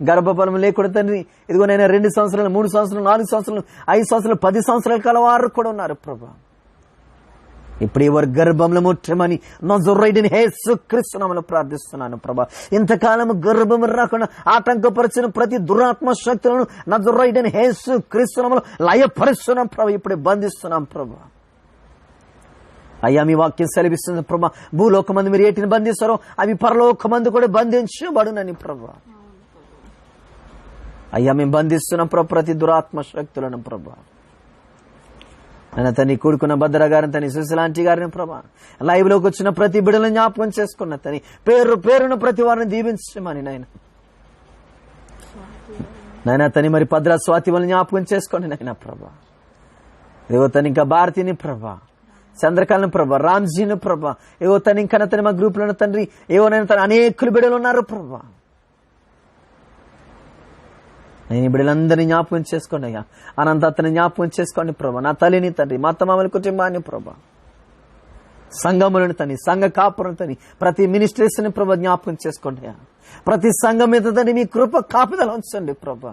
గర్భఫలం లేకుండా తండ్రి ఇదిగో నేను 2 సంవత్సరాలు 3 సంవత్సరాలు 4 సంవత్సరాలు 5 సంవత్సరాలు 10 సంవత్సరాల కలవారు కూడా ఉన్నారు ప్రభా. ఇప్పుడు ఎవరు గర్భంలో ముట్టమని నజరేయుడైన యేసుక్రీస్తు నామములో ప్రార్థిస్తున్నాను ప్రభా. ఇంతకాలం గర్భం రాకుండా ఆటంకపరిచిన ప్రతి దురాత్మ శక్తులను నజరేయుడైన యేసుక్రీస్తు నామములో లయపరుస్తున్నాం ప్రభా. ఇప్పుడే బంధిస్తున్నాం ప్రభా. అయ్యా మీ వాక్యం సెలవిస్తుంది ప్రభా, భూలోకమందు మీరు ఏటిని బంధిస్తారో అవి పరలోకమందు కూడా బంధించబడునని ప్రభా. అయ్యా మేము బంధిస్తున్నాం ప్రభా ప్రతి దురాత్మ శక్తులను ప్రభా. ఆయన తని కూడుకున్న భద్ర గారిని, తని సుశీలాంటి గారిని ప్రభా, లైవ్ లోకి వచ్చిన ప్రతి బిడ్డలను జ్ఞాపకం చేసుకున్న తని పేరును ప్రతి వారిని దీవించమని నాయన తని మరి భద్ర స్వాతి వాళ్ళని జ్ఞాపకం చేసుకోండి నాయన ప్రభా. ఏవో తను ఇంకా భారతిని ప్రభా, చంద్రకాలను ప్రభా, రామ్జీని ప్రభా, ఏవో తను ఇంకా తన మా గ్రూప్ లో తండ్రి ఏవో నేను తన అనేకులు బిడ్డలు ఉన్నారు ప్రభా. నేను ఈ బిడ్డలందరినీ జ్ఞాపకం చేసుకోండి అయ్యా. అనంత అతని జ్ఞాపకం చేసుకోండి ప్రభా. నా తల్లిని తండ్రి, మా అత్తమామల కుటుంబాన్ని ప్రభా, సంఘములను తని, సంఘ కాపులను తని, ప్రతి మినిస్ట్రీస్ ని ప్రభా జ్ఞాపకం చేసుకోండి అయ్యా. ప్రతి సంఘం మీద తండ్రి మీ కృప కాపుదల ఉంచండి ప్రభా.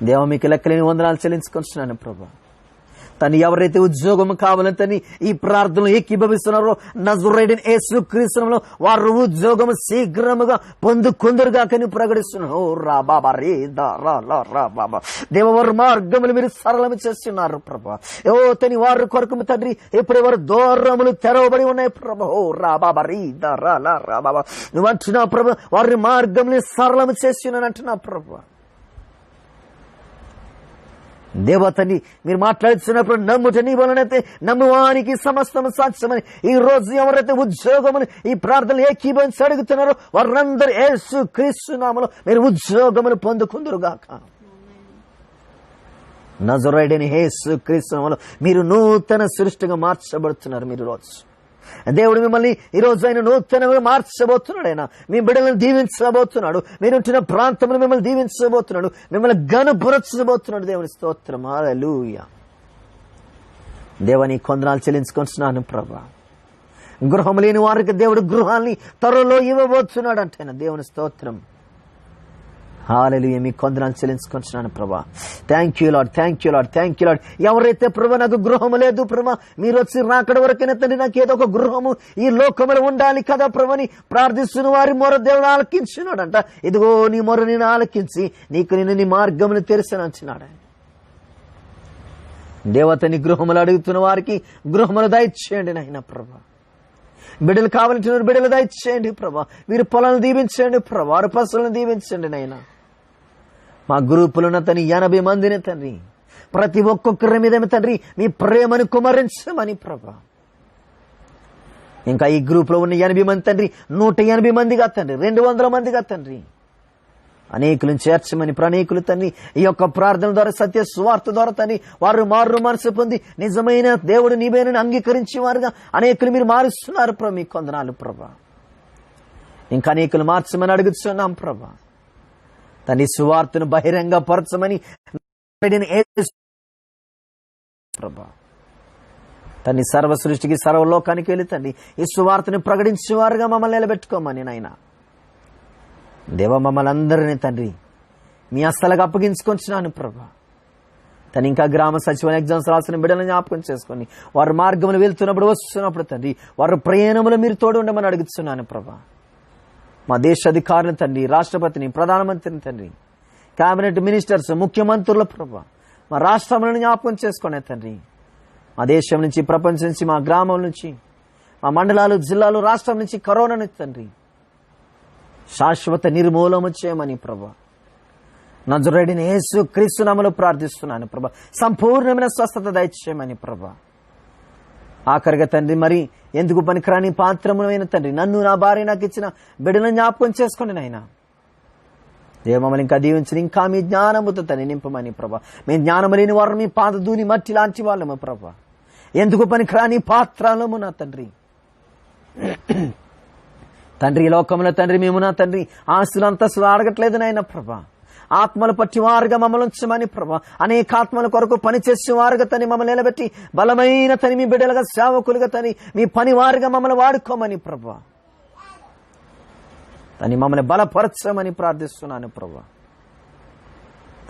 దేవ మీకు లెక్కలేని వందనాలు చెల్లించుకుంటున్నాను ప్రభా. తను ఎవరైతే ఉద్యోగం కావాలని తని ఈ ప్రార్థనలు ఏకీభవిస్తున్నారో నజరేయుడైన యేసుక్రీస్తు నామములో వారు ఉద్యోగం శీఘ్రముగా పొందుకొందురుగా కని ప్రకటిస్తున్నాను. ఓ రా బాబా రే దా రా లా రా బాబా. దేవవారు మార్గములు మీరు సరళము చేస్తున్నారు ప్రభా. ఓ తని వారి కొరకు తండ్రి ఇప్పుడు వారు దూరములు తెరవబడి ఉన్నాయి ప్రభా. ఓ రా బాబా రీ దా రా లా రా బాబా. నువ్వు అంటున్నావు ప్రభా, వారి మార్గములు సరళము చేస్తున్నాను అంటున్నావు ప్రభా. దేవతని మీరు మాట్లాడుతున్నప్పుడు నమ్ముట నీ వలనైతే నమ్మువానికి సమస్తము సాధ్యమని ఈ రోజు ఎవరైతే ఉద్యోగమును ఈ ప్రార్థనలు ఏకీభవించి అడుగుతున్నారో వారందరూ యేసుక్రీస్తు నామములో మీరు ఉద్యోగమును పొందుకుందురుగాక. నజరేయుడైన యేసుక్రీస్తు నామములో మీరు నూతన సృష్టిగా మార్చబడుతున్నారు. మీరు రోజు దేవుడు మిమ్మల్ని ఈ రోజు ఆయన నూతనంగా మార్చబోతున్నాడు. ఆయన మీ బిడ్డలను దీవించబోతున్నాడు. మీరుంటున్న ప్రాంతంలో మిమ్మల్ని దీవించబోతున్నాడు, మిమ్మల్ని ఘనపరచబోతున్నాడు. దేవుని స్తోత్రం. హల్లెలూయా. దేవాని కొందనాలు చెల్లించుకుంటున్నాను ప్రభా. గృహం లేని వారికి దేవుడు గృహాన్ని త్వరలో ఇవ్వబోతున్నాడు అంటే దేవుని స్తోత్రం. హల్లెలూయా. మీ కొందనాలు చెల్లించుకుంటున్నాను ప్రభా. Thank you lord, thank you lord, thank you lord. ఎవరైతే ప్రభా నాకు గృహము లేదు ప్రభా, మీరు వచ్చి రాకడ వరకైనా తండ్రి నాకు ఏదో ఒక గృహము ఈ లోకములో ఉండాలి కదా ప్రభుని ప్రార్థిస్తున్న వారి మొర దేవుడు ఆలకించినాడంట. ఇదిగో నీ మొర నేను ఆలకించి నేను నీ మార్గమును తెరిసనంటున్నాడు. దేవతని గృహములు అడుగుతున్న వారికి గృహములు దయచేయండి నాయన ప్రభా. బిడ్డలు కావాలంటున్నారు, బిడ్డలు దయచేయండి ప్రభా. మీరు పొలాలను దీవించండి ప్రభా, వారి పశువులను దీవించండి నాయన. మా గ్రూపులున్న తని 80 మందిని తండ్రి ప్రతి ఒక్కొక్కరి మీద తండ్రి మీ ప్రేమను కుమరించమని ప్రభా. ఇంకా ఈ గ్రూప్ లో ఉన్న 80 మంది తండ్రి 180 మందిగా తండ్రి 200 మందిగా తండ్రి అనేకులను చేర్చమని ప్రణేకులు తండ్రి ఈ యొక్క ప్రార్థన ద్వారా సత్య సువార్త ద్వారా తండ్రి వారు మారు మనసు పొంది నిజమైన దేవుడు నీవేనని అంగీకరించి వారుగా అనేకులు మీరు మారుస్తున్నారు ప్రభా. మీ కొందనాలు ప్రభా. ఇంకా అనేకులు మార్చమని అడుగుతున్నాం ప్రభా. తన సువార్తను బహిరంగ పరచమని ప్రభా. తండ్రి సర్వ సృష్టికి సర్వలోకానికి వెళ్ళి తండ్రి ఈ సువార్తని ప్రకటించేవారుగా మమ్మల్ని నిలబెట్టుకోమని నాయన. దేవ మమ్మల్ని అందరినీ తండ్రి మీ అస్తలకు అప్పగించుకొంచున్నాను ప్రభా. తను ఇంకా గ్రామ సచివాలయ ఎగ్జామ్స్ రాసిన బిడ్డలను జ్ఞాపకం చేసుకొని వారు మార్గములు వెళ్తున్నప్పుడు వస్తున్నప్పుడు తండ్రి వారు ప్రయాణములు మీరు తోడు ఉండమని అడుగుతున్నాను ప్రభా. మా దేశ అధికారులను తండ్రి, రాష్ట్రపతిని, ప్రధానమంత్రిని తండ్రి, కేబినెట్ మినిస్టర్స్, ముఖ్యమంత్రుల ప్రభా మా రాష్ట్రములను జ్ఞాపకం చేసుకునే తండ్రి. మా దేశం నుంచి, ప్రపంచం నుంచి, మా గ్రామం నుంచి, మా మండలాలు, జిల్లాలు, రాష్ట్రం నుంచి కరోనాను తండ్రి శాశ్వత నిర్మూలన చేయమని ప్రభా నజరేయుడైన యేసు క్రీస్తు నామములో ప్రార్థిస్తున్నాను ప్రభా. సంపూర్ణమైన స్వస్థత దయచేయమని ప్రభా. ఆఖరిగా తండ్రి మరి ఎందుకు పనికిరాని పాత్రమైన తండ్రి నన్ను, నా భార్య, నాకు ఇచ్చిన బిడ్డలను జ్ఞాపకం చేసుకోండి నాయనా. మమ్మల్ని ఇంకా దీవించిన ఇంకా మీ జ్ఞానముతో తని నింపమని ప్రభా. మీ జ్ఞానము లేని వారు మీ పాదధూని మట్టి లాంటి వాళ్ళము ప్రభా. ఎందుకు పనికిరాని పాత్రలము నా తండ్రి. తండ్రి ఈ లోకంలో తండ్రి మేము నా తండ్రి ఆస్తులు అంతస్తులు అడగట్లేదు నాయన ప్రభా. ఆత్మలు పట్టి వారుగా మమ్మల్ని ఉంచమని ప్రభా. అనేక ఆత్మల కొరకు పనిచేసే వారుగా తని మమ్మల్ని నిలబెట్టి బలమైన తని మీ బిడ్డలుగా సేవకులుగా తని మీ పని వారుగా మమ్మల్ని వాడుకోమని ప్రభా. తని మమ్మల్ని బలపరచమని ప్రార్థిస్తున్నాను ప్రభా.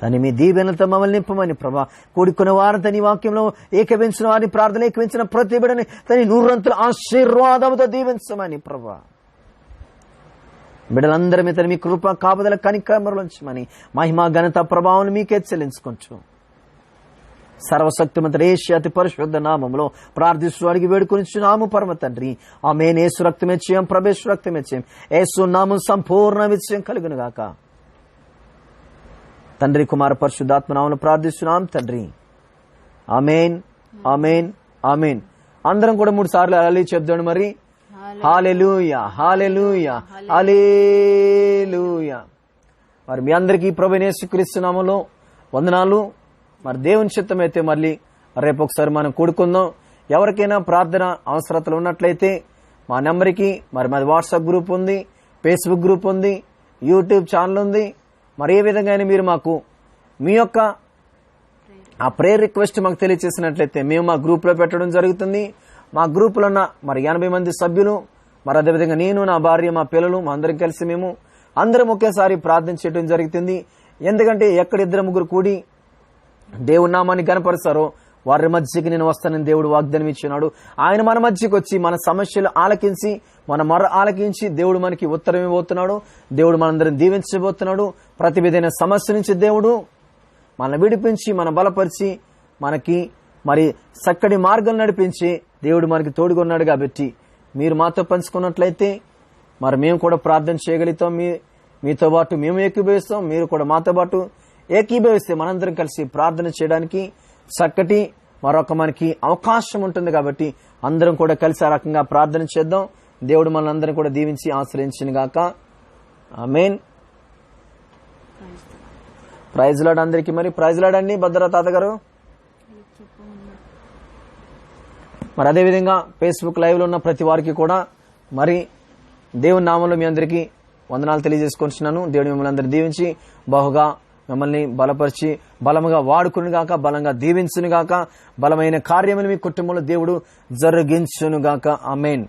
తని మీ దీవెనలతో మమ్మల్ని నింపమని ప్రభా. కూడుకున్న వారు తని వాక్యంలో ఏకవించిన వారిని ప్రార్థన ఏకవించిన ప్రతి బిడ్డని తని నూరంతుల ఆశీర్వాదముతో దీవించమని ప్రభా. బిడ్డలందరి మీద మీ కృప కాపుదల కనికరముంచమని మహిమ ఘనత ప్రభావం మీకే చెల్లించుకోవచ్చు. సర్వశక్తిమంతుడు యేసు అతి పరిశుద్ధ నామములో ప్రార్థిస్తూ అడిగి వేడుకొనిచున్నాము పరమ తండ్రి. ఆమేన్. యేసు రక్తమే చేయం, ప్రభేశు రక్తమే చేయం. యేసు నామం సంపూర్ణ విజయం కలుగును గాక. తండ్రి కుమార పరిశుద్ధాత్మ నామములో ప్రార్థిస్తున్నాం తండ్రి. ఆమేన్, ఆమేన్, ఆమేన్. అందరం కూడా 3 సార్లు హల్లెలూయా చెప్దాం. మరి హల్లెలూయా, హల్లెలూయా, హల్లెలూయా. మరి మీ అందరికీ ప్రభువైన యేసుక్రీస్తు నామములో వందనాలు. మరి దేవుని చిత్తం అయితే మళ్ళీ రేపు ఒకసారి మనం కూడుకుందాం. ఎవరికైనా ప్రార్థన అవసరతలు ఉన్నట్లయితే మా నెంబర్కి మరి మాది వాట్సాప్ గ్రూప్ ఉంది, ఫేస్బుక్ గ్రూప్ ఉంది, యూట్యూబ్ ఛానల్ ఉంది. మరి ఏ విధంగా మీరు మాకు మీ యొక్క ఆ ప్రేయర్ రిక్వెస్ట్ మాకు తెలియజేసినట్లయితే మేము మా గ్రూప్లో పెట్టడం జరుగుతుంది. మా గ్రూపులో ఉన్న మరి 80 మంది సభ్యులు, మరి అదేవిధంగా నేను, నా భార్య, మా పిల్లలు, మా అందరం కలిసి మేము అందరం ఒకేసారి ప్రార్థన చేయడం జరుగుతుంది. ఎందుకంటే ఎక్కడ 2-3 కూడి దేవుడి నామాన్ని కనపరుస్తారో వారి మధ్యకి నేను వస్తానని దేవుడు వాగ్దానం ఇచ్చినాడు. ఆయన మన మధ్యకి వచ్చి మన సమస్యలు ఆలకించి, మన మొర ఆలకించి దేవుడు మనకి ఉత్తరం ఇవ్వబోతున్నాడు. దేవుడు మనందరం దీవించబోతున్నాడు. ప్రతి విధమైన సమస్య నుంచి దేవుడు మన విడిపించి, మన బలపరిచి, మనకి మరి చక్కటి మార్గం నడిపించి దేవుడు మనకి తోడుగా ఉన్నాడు. కాబట్టి మీరు మాతో పంచుకున్నట్లయితే మరి మేము కూడా ప్రార్థన చేయగలుగుతాం. మీతో పాటు మేము ఏకీభవిస్తాం, మీరు కూడా మాతో పాటు ఏకీభవిస్తే మనందరం కలిసి ప్రార్థన చేయడానికి చక్కటి మరొక మనకి అవకాశం ఉంటుంది. కాబట్టి అందరం కూడా కలిసి ఆ రకంగా ప్రార్థన చేద్దాం. దేవుడు మనందరం కూడా దీవించి ఆశ్రయించిన గాక. ఆమేన్. ప్రైజ్ లాడ్ అందరికీ. మరి ప్రైజ్ లాడ్ అండి భద్ర తాతగారు. మరి అదేవిధంగా ఫేస్బుక్ లైవ్ లో ఉన్న ప్రతి వారికి కూడా మరి దేవుని నామంలో మీ అందరికీ వందనాలు తెలియజేసుకుంటున్నాను. దేవుడు మిమ్మల్ని అందరూ దీవించి బహుగా మిమ్మల్ని బలపరిచి బలముగా వాడుకునుగాక, బలంగా దీవించునుగాక, బలమైన కార్యములు మీ కుటుంబంలో దేవుడు జరిగించునుగాక. ఆమేన్.